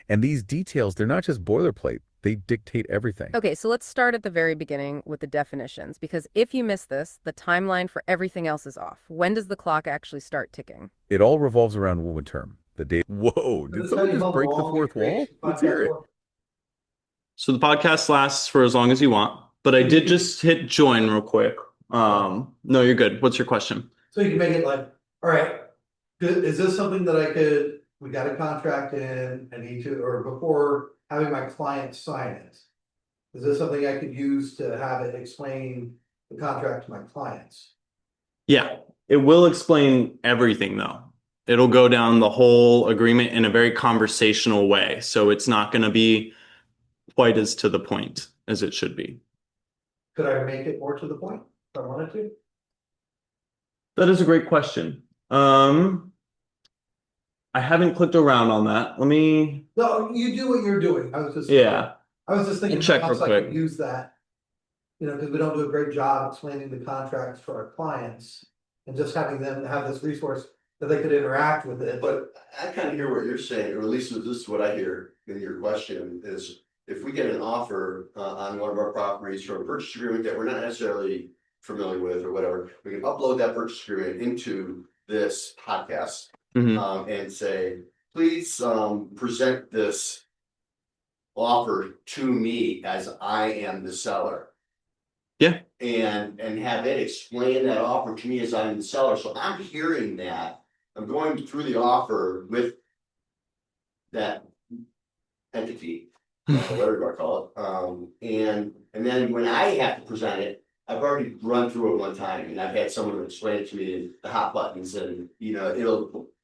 And these details, they're not just boilerplate. They dictate everything. Okay, so let's start at the very beginning with the definitions, because if you miss this, the timeline for everything else is off. When does the clock actually start ticking? It all revolves around one term. The date. Whoa, did someone just break the fourth wall? Let's hear it. So the podcast lasts for as long as you want, but I did just hit join real quick. No, you're good. What's your question? So you can make it like, all right, is this something that we got a contract in, I need to, or before having my client sign it? Is this something I could use to have it explain the contract to my clients? Yeah, it will explain everything though. It'll go down the whole agreement in a very conversational way. So it's not going to be quite as to the point as it should be. Could I make it more to the point if I wanted to? That is a great question. I haven't clicked around on that. Let me. No, you do what you're doing. I was just thinking check how else real I could quick. use that. Because we don't do a great job explaining the contracts for our clients and just having them have this resource that they could interact with it. But I kind of hear what you're saying, or at least this is what I hear in your question is if we get an offer on one of our properties for a purchase agreement that we're not necessarily familiar with or whatever, we can upload that purchase agreement into this podcast. Mhm. And say, please, present this offer to me as I am the seller. Yeah. And have it explain that offer to me as I'm the seller, so I'm hearing that, I'm going through the offer with that entity, whatever you want to call it, and then when I have to present it, I've already run through it one time, and I've had someone explain it to me, the hot buttons, and, you know,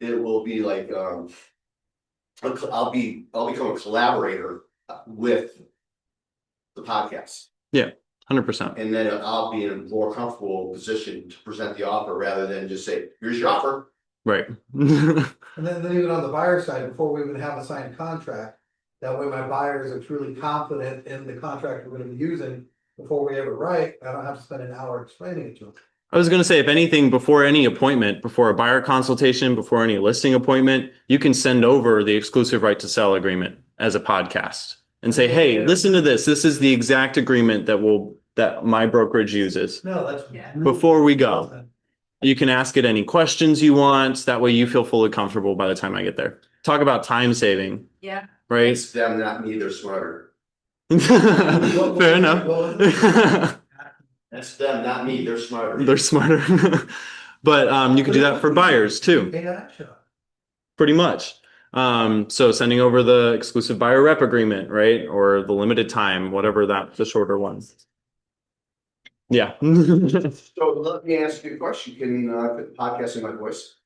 it will be like, I'll become a collaborator with the podcast. Yeah, 100%. And then I'll be in a more comfortable position to present the offer rather than just say, here's your offer. Right. And then even on the buyer side, before we even have a signed contract, that way my buyers are truly confident in the contract we're gonna be using. Before we ever write, I don't have to spend an hour explaining it to them. I was going to say, if anything, before any appointment, before a buyer consultation, before any listing appointment, you can send over the exclusive right to sell agreement as a podcast and say, hey, listen to this. This is the exact agreement that my brokerage uses. No, that's. Yeah. really Before we go. well. You can ask it any questions you want. That way you feel fully comfortable by the time I get there. Talk about time saving, Yeah. right? It's them, not me, they're smarter. Fair enough. That's them, not me, they're smarter. They're smarter. But you could do that for buyers too, Yeah, sure. pretty much. So sending over the exclusive buyer rep agreement, right? Or the limited time, whatever the shorter one. Yeah. So let me ask you a question, can put the podcast in my voice?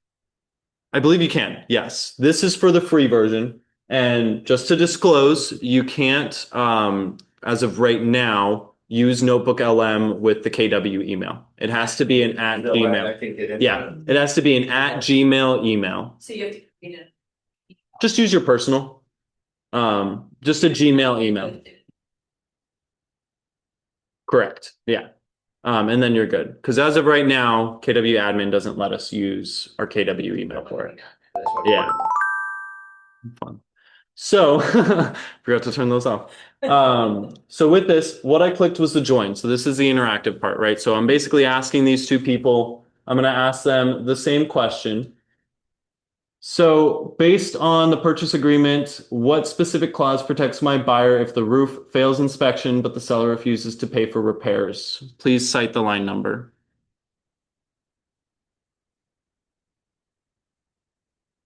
I believe you can. Yes. This is for the free version. And just to disclose, you can't, as of right now, use Notebook LM with the KW email. It has to be an at No, I Gmail. think it. Yeah, it has to be an at Gmail email. So you have to create it. Just use your personal. Just a Gmail email. Correct. Yeah. And then you're good. Because as of right now, KW admin doesn't let us use our KW email for it. Yeah. Fun. So forgot to turn those off. So with this, what I clicked was the join. So this is the interactive part, right? So I'm basically asking these two people, I'm going to ask them the same question. So based on the purchase agreement, what specific clause protects my buyer if the roof fails inspection, but the seller refuses to pay for repairs? Please cite the line number.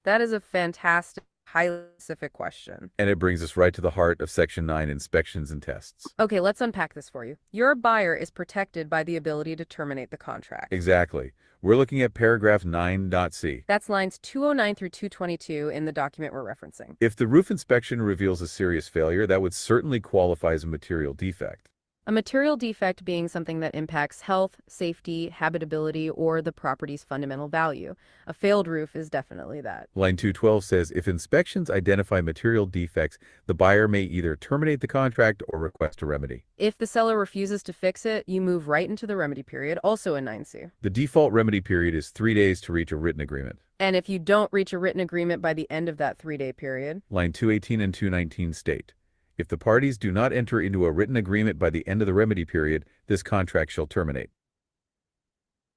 That is a fantastic, highly specific question. And it brings us right to the heart of Section 9, inspections and tests. Okay, let's unpack this for you. Your buyer is protected by the ability to terminate the contract. Exactly. We're looking at paragraph 9.c. That's lines 209 through 222 in the document we're referencing. If the roof inspection reveals a serious failure, that would certainly qualify as a material defect. A material defect being something that impacts health, safety, habitability, or the property's fundamental value. A failed roof is definitely that. Line 212 says, if inspections identify material defects, the buyer may either terminate the contract or request a remedy. If the seller refuses to fix it, you move right into the remedy period, also in 9C. The default remedy period is 3 days to reach a written agreement. And if you don't reach a written agreement by the end of that 3-day period, Line 218 and 219 state, if the parties do not enter into a written agreement by the end of the remedy period, this contract shall terminate.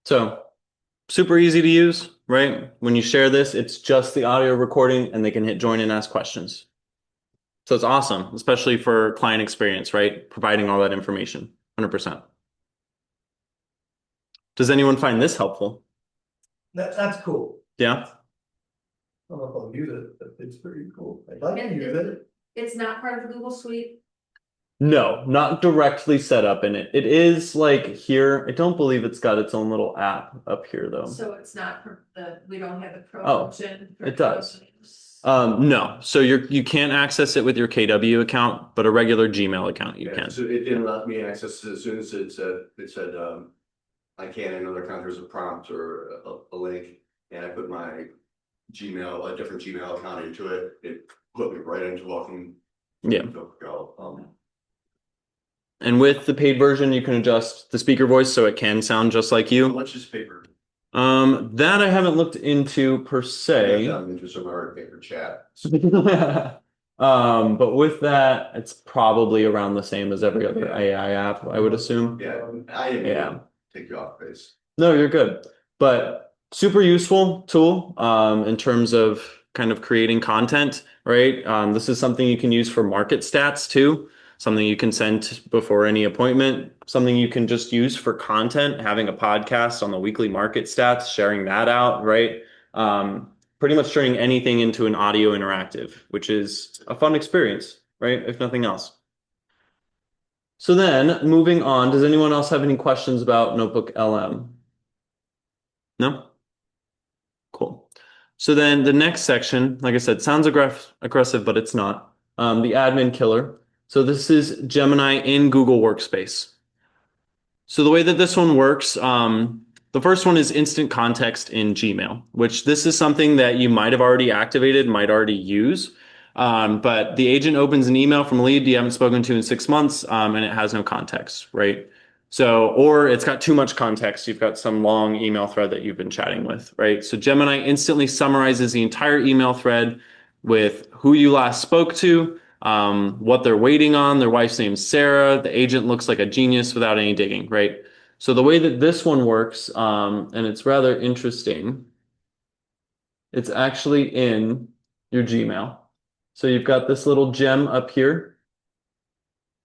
So super easy to use, right? When you share this, it's just the audio recording and they can hit join and ask questions. So it's awesome, especially for client experience, right? Providing all that information, 100%. Does anyone find this helpful? That's cool. Yeah. I don't know if I'll use it, but it's pretty cool. I'd like to use it. It's not part of Google Suite. No, not directly set up in it. It is like here. I don't believe it's got its own little app up here though. So it's not we don't have the pro Oh, option. for it does. photos. No, so you can't access it with your KW account, but a regular Gmail account you can. So it didn't let me access it as soon as it said, I can't, in other countries, a prompt or a link, and I put my Gmail, a different Gmail account into it, it put me right into welcome. Yeah. Go. And with the paid version, you can adjust the speaker voice so it can sound just like How you. much is paper? That I haven't looked into per se. Into some art paper chat. But with that, it's probably around the same as every other AI app, I would assume. Yeah, Yeah. take you off base. No, you're good. But super useful tool in terms of kind of creating content, right? This is something you can use for market stats too, something you can send before any appointment, something you can just use for content, having a podcast on the weekly market stats, sharing that out, right? Pretty much turning anything into an audio interactive, which is a fun experience, right? If nothing else. So then moving on, does anyone else have any questions about Notebook LM? No? Cool. So then the next section, like I said, sounds aggressive, but it's not. The admin killer. So this is Gemini in Google Workspace. So the way that this one works, the first one is instant context in Gmail, which this is something that you might have already activated, might already use. But the agent opens an email from a lead you haven't spoken to in 6 months, and it has no context, right? So, or it's got too much context. You've got some long email thread that you've been chatting with, right? So Gemini instantly summarizes the entire email thread with who you last spoke to, what they're waiting on. Their wife's name's Sarah. The agent looks like a genius without any digging, right? So the way that this one works, and it's rather interesting, it's actually in your Gmail. So you've got this little gem up here,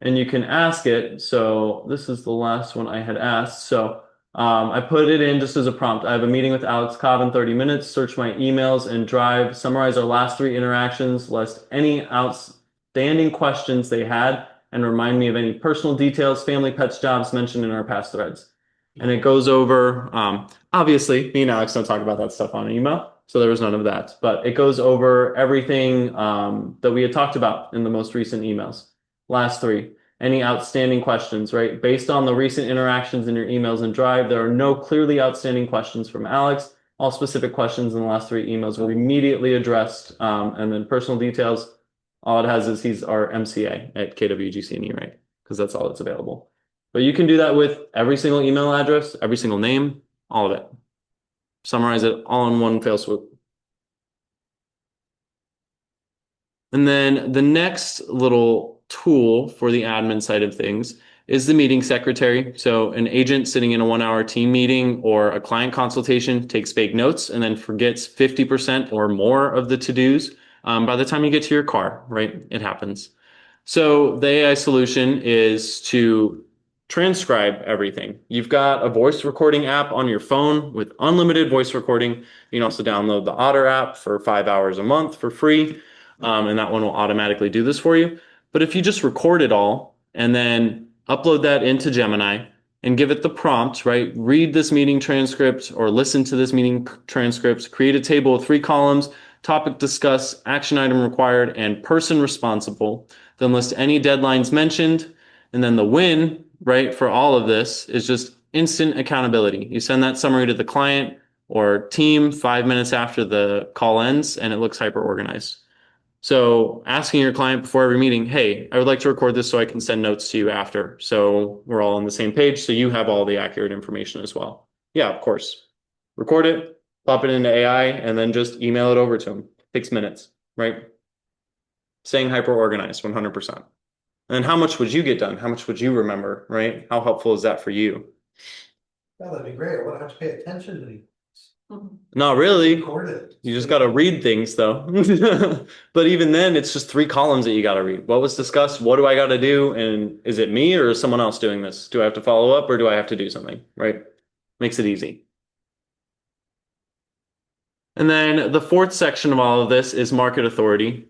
and you can ask it. So this is the last one I had asked. So I put it in just as a prompt. I have a meeting with Alex Cobb in 30 minutes. Search my emails and Drive. Summarize our last 3 interactions. List any outstanding questions they had and remind me of any personal details, family, pets, jobs mentioned in our past threads. And it goes over, obviously, me and Alex don't talk about that stuff on email, so there was none of that. But it goes over everything that we had talked about in the most recent emails. Last 3. Any outstanding questions, right? Based on the recent interactions in your emails and Drive, there are no clearly outstanding questions from Alex. All specific questions in the last 3 emails were immediately addressed. And then personal details, all it has is he's our MCA at KWGC&E, right? Because that's all that's available. But you can do that with every single email address, every single name, all of it. Summarize it all in one fell swoop. And then the next little tool for the admin side of things is the meeting secretary. So an agent sitting in a 1-hour team meeting or a client consultation takes fake notes and then forgets 50% or more of the to-dos by the time you get to your car, right? It happens. So the AI solution is to transcribe everything. You've got a voice recording app on your phone with unlimited voice recording. You can also download the Otter app for 5 hours a month for free. And that one will automatically do this for you. But if you just record it all and then upload that into Gemini and give it the prompt, right? Read this meeting transcript or listen to this meeting transcripts, create a table with 3 columns, topic discussed, action item required, and person responsible. Then list any deadlines mentioned. And then the win, right, for all of this is just instant accountability. You send that summary to the client or team 5 minutes after the call ends, and it looks hyper organized. So asking your client before every meeting, hey, I would like to record this so I can send notes to you after. So we're all on the same page. So you have all the accurate information as well. Yeah, of course. Record it, pop it into AI, and then just email it over to them. Takes minutes, right? Staying hyper organized, 100%. And how much would you get done? How much would you remember, right? How helpful is that for you? Yeah, that'd be great. I wouldn't have to pay attention to these. Not really. Record it. You just got to read things though. But even then, it's just 3 columns that you got to read. What was discussed? What do I got to do? And is it me or is someone else doing this? Do I have to follow up or do I have to do something? Right? Makes it easy. And then the 4th section of all of this is market authority.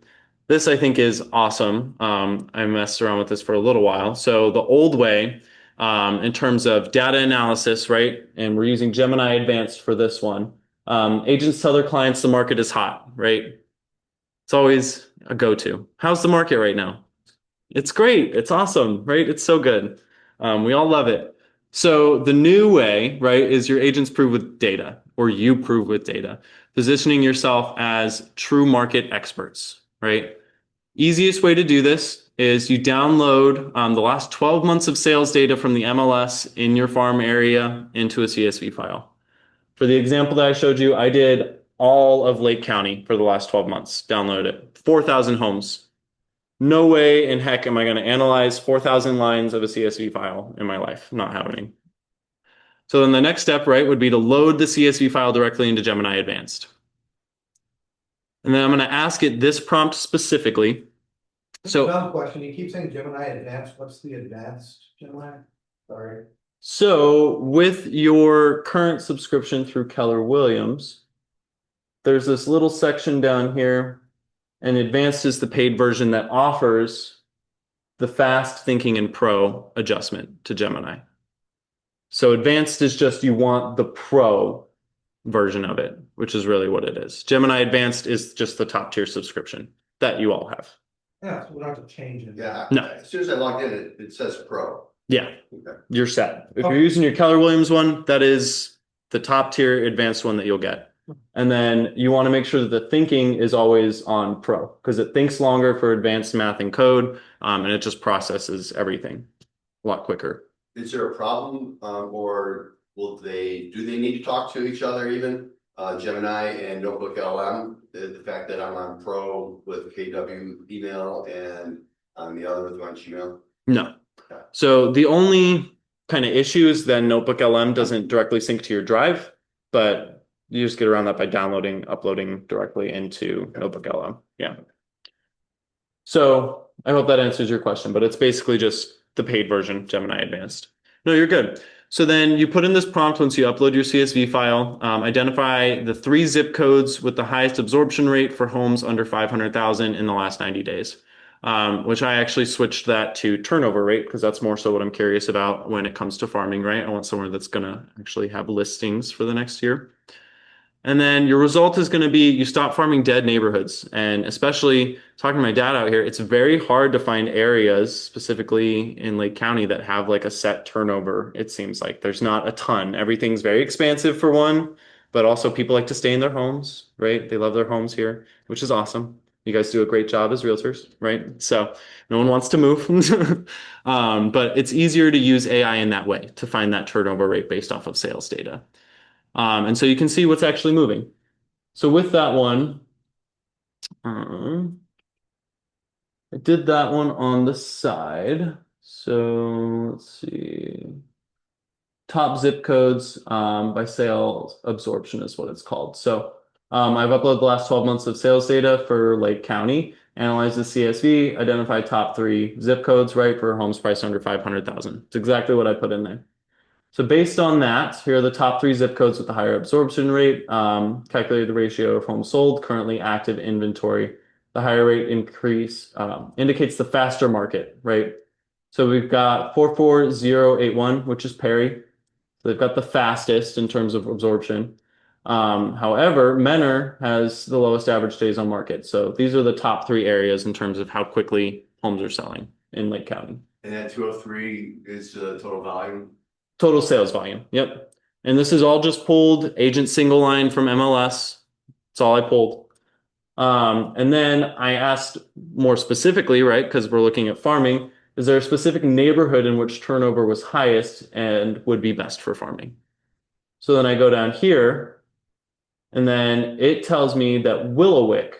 This I think is awesome. I messed around with this for a little while. So the old way, in terms of data analysis, right? And we're using Gemini Advanced for this one. Agents tell their clients the market is hot, right? It's always a go-to. How's the market right now? It's great. It's awesome, right? It's so good. We all love it. So the new way, right, is your agents prove with data or you prove with data, positioning yourself as true market experts, right? Easiest way to do this is you download the last 12 months of sales data from the MLS in your farm area into a CSV file. For the example that I showed you, I did all of Lake County for the last 12 months, download it, 4,000 homes. No way in heck am I going to analyze 4,000 lines of a CSV file in my life. Not happening. So then the next step, right, would be to load the CSV file directly into Gemini Advanced. And then I'm going to ask it this prompt specifically. So, Dumb question, you keep saying Gemini Advanced, what's the advanced Gemini? Sorry. so with your current subscription through Keller Williams, there's this little section down here, and Advanced is the paid version that offers the fast thinking and pro adjustment to Gemini. So Advanced is just you want the pro version of it, which is really what it is. Gemini Advanced is just the top tier subscription that you all have. Yeah, so we don't have to change it. Yeah, No. as soon as I logged in, it says pro. Yeah, Okay. you're set. If Okay. you're using your Keller Williams one, that is the top tier advanced one that you'll get. And then you want to make sure that the thinking is always on pro because it thinks longer for advanced math and code, and it just processes everything a lot quicker. Is there a problem, or do they need to talk to each other even? Gemini and Notebook LM, the fact that I'm on Pro with KW email and on the other with on Gmail? No. So the only kind of issue is then Notebook LM doesn't directly sync to your drive, but you just get around that by downloading, uploading directly into Notebook LM. Yeah. So I hope that answers your question, but it's basically just the paid version, Gemini Advanced. No, you're good. So then you put in this prompt once you upload your CSV file, identify the 3 zip codes with the highest absorption rate for homes under 500,000 in the last 90 days, which I actually switched that to turnover rate because that's more so what I'm curious about when it comes to farming, right? I want somewhere that's going to actually have listings for the next year. And then your result is going to be you stop farming dead neighborhoods. And especially talking to my dad out here, it's very hard to find areas, specifically in Lake County, that have like a set turnover. It seems like there's not a ton. Everything's very expansive for one, but also people like to stay in their homes, right? They love their homes here, which is awesome. You guys do a great job as realtors, right? So no one wants to move. But it's easier to use AI in that way to find that turnover rate based off of sales data. And so you can see what's actually moving. So with that one, I did that one on the side. So let's see. Top zip codes by sales absorption is what it's called. So I've uploaded the last 12 months of sales data for Lake County, analyze the CSV, identify top 3 zip codes, right, for homes priced under 500,000. It's exactly what I put in there. So based on that, here are the top 3 zip codes with the higher absorption rate. Calculate the ratio of homes sold, currently active inventory. The higher rate increase indicates the faster market, right? So we've got 44081, which is Perry. So they've got the fastest in terms of absorption. However, Menor has the lowest average days on market. So these are the top 3 areas in terms of how quickly homes are selling in Lake County. And that 203 is the total volume? Total sales volume. Yep. And this is all just pulled agent single line from MLS. That's all I pulled. And then I asked more specifically, right, because we're looking at farming, is there a specific neighborhood in which turnover was highest and would be best for farming? So then I go down here, and then it tells me that Willowick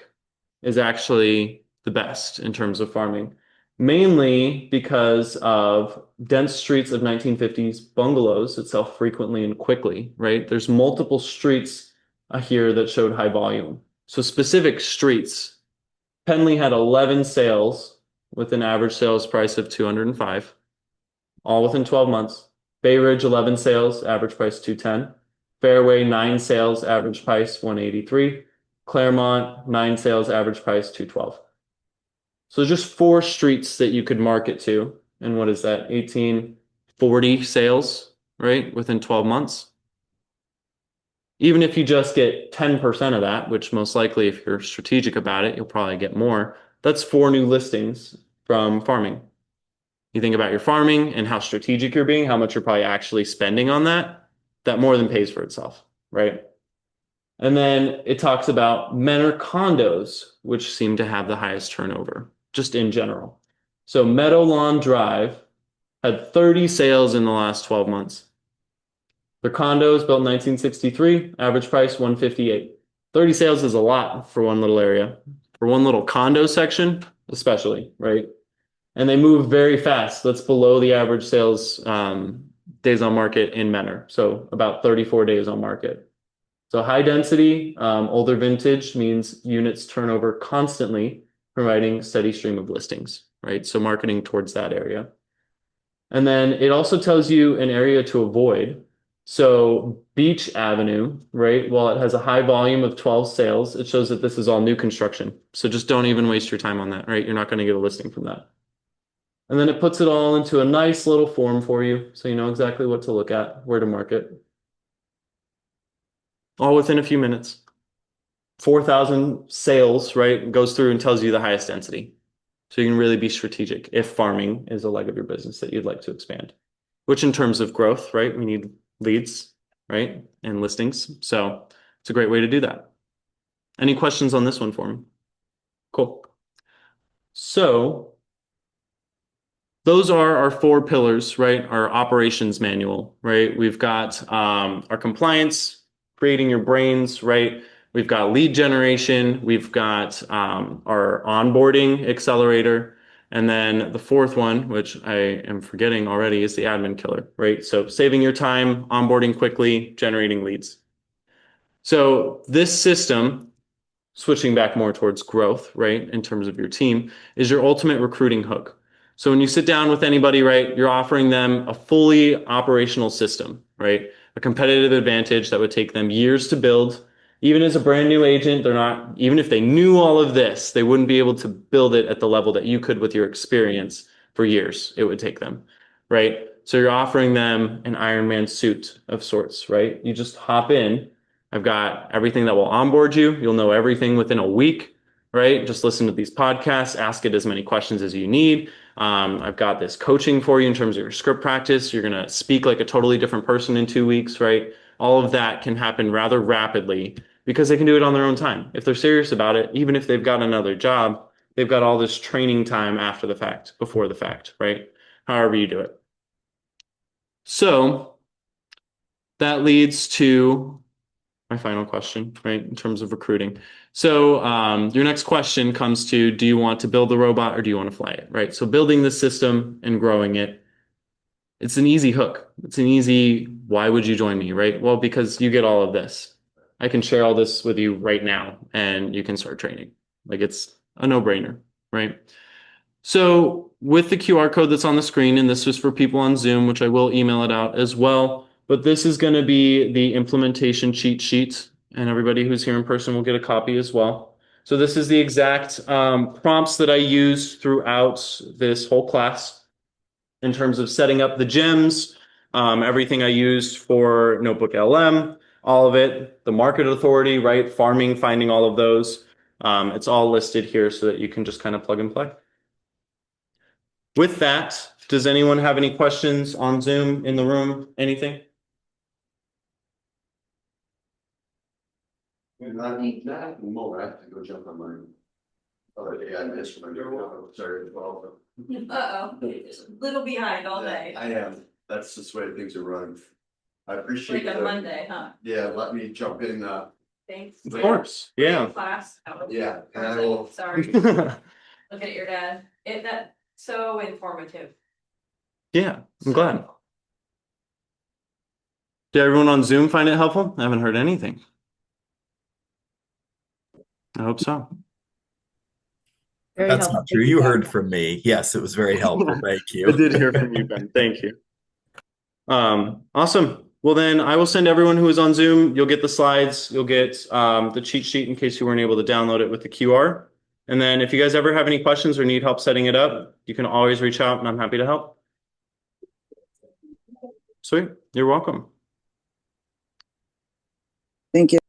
is actually the best in terms of farming, mainly because of dense streets of 1950s bungalows that sell frequently and quickly, right? There's multiple streets here that showed high volume. So specific streets, Penley had 11 sales with an average sales price of 205, all within 12 months. Bay Ridge, 11 sales, average price 210. Fairway, 9 sales, average price 183. Claremont, 9 sales, average price 212. So just 4 streets that you could market to. And what is that? 1840 sales, right? Within 12 months. Even if you just get 10% of that, which most likely if you're strategic about it, you'll probably get more. That's 4 new listings from farming. You think about your farming and how strategic you're being, how much you're probably actually spending on that, that more than pays for itself, right? And then it talks about Menor condos, which seem to have the highest turnover, just in general. So Meadow Lawn Drive had 30 sales in the last 12 months. Their condos built in 1963, average price 158. 30 sales is a lot for one little area, for one little condo section, especially, right? And they move very fast. That's below the average sales days on market in Menor. So about 34 days on market. So high density, older vintage means units turn over constantly, providing steady stream of listings, right? So marketing towards that area. And then it also tells you an area to avoid. So Beach Avenue, right? While it has a high volume of 12 sales, it shows that this is all new construction. So just don't even waste your time on that, right? You're not going to get a listing from that. And then it puts it all into a nice little form for you. So you know exactly what to look at, where to market. All within a few minutes. 4,000 sales, right? Goes through and tells you the highest density. So you can really be strategic if farming is a leg of your business that you'd like to expand. Which in terms of growth, right? We need leads, right? And listings. So it's a great way to do that. Any questions on this one for me? Cool. So those are our 4 pillars, right? Our operations manual, right? We've got our compliance, creating your brains, right? We've got lead generation. We've got our onboarding accelerator. And then the 4th one, which I am forgetting already, is the admin killer, right? So saving your time, onboarding quickly, generating leads. So this system, switching back more towards growth, right, in terms of your team, is your ultimate recruiting hook. So when you sit down with anybody, right, you're offering them a fully operational system, right? A competitive advantage that would take them years to build. Even as a brand new agent, they're not, even if they knew all of this, they wouldn't be able to build it at the level that you could with your experience for years. It would take them, right? So you're offering them an Iron Man suit of sorts, right? You just hop in. I've got everything that will onboard you. You'll know everything within a week, right? Just listen to these podcasts, ask it as many questions as you need. I've got this coaching for you in terms of your script practice. You're going to speak like a totally different person in 2 weeks, right? All of that can happen rather rapidly because they can do it on their own time. If they're serious about it, even if they've got another job, they've got all this training time after the fact, before the fact, right? However you do it. So that leads to my final question, right, in terms of recruiting. So your next question comes to, do you want to build the robot or do you want to fly it, right? So building the system and growing it, it's an easy hook. It's an easy, why would you join me, right? Well, because you get all of this. I can share all this with you right now and you can start training. Like it's a no-brainer, right? So with the QR code that's on the screen, and this is for people on Zoom, which I will email it out as well, but this is going to be the implementation cheat sheet, and everybody who's here in person will get a copy as well. So this is the exact prompts that I used throughout this whole class in terms of setting up the gems, everything I used for Notebook LM, all of it, the market authority, right? Farming, finding all of those. It's all listed here so that you can just kind of plug and play. With that, does anyone have any questions on Zoom in the room? Anything? Not at the moment, I have to go jump on my other AI instrument. Sorry, well. Uh-oh, little behind all day, I am, that's just the way things are running. I appreciate like a the, Monday, huh? yeah, let me jump in, Thanks. Of course, yeah. Class. yeah, and I will. Sorry, looking at your dad, that's so informative. Yeah, I'm glad. Did everyone on Zoom find it helpful? I haven't heard anything. I hope so. Very That's helpful. not true. You heard from me. Yes, it was very helpful. Thank you. I did hear from you, Ben. Thank you. Awesome. Well, then I will send everyone who is on Zoom. You'll get the slides. You'll get the cheat sheet in case you weren't able to download it with the QR. And then if you guys ever have any questions or need help setting it up, you can always reach out and I'm happy to help. Sweet. You're welcome. Thank you.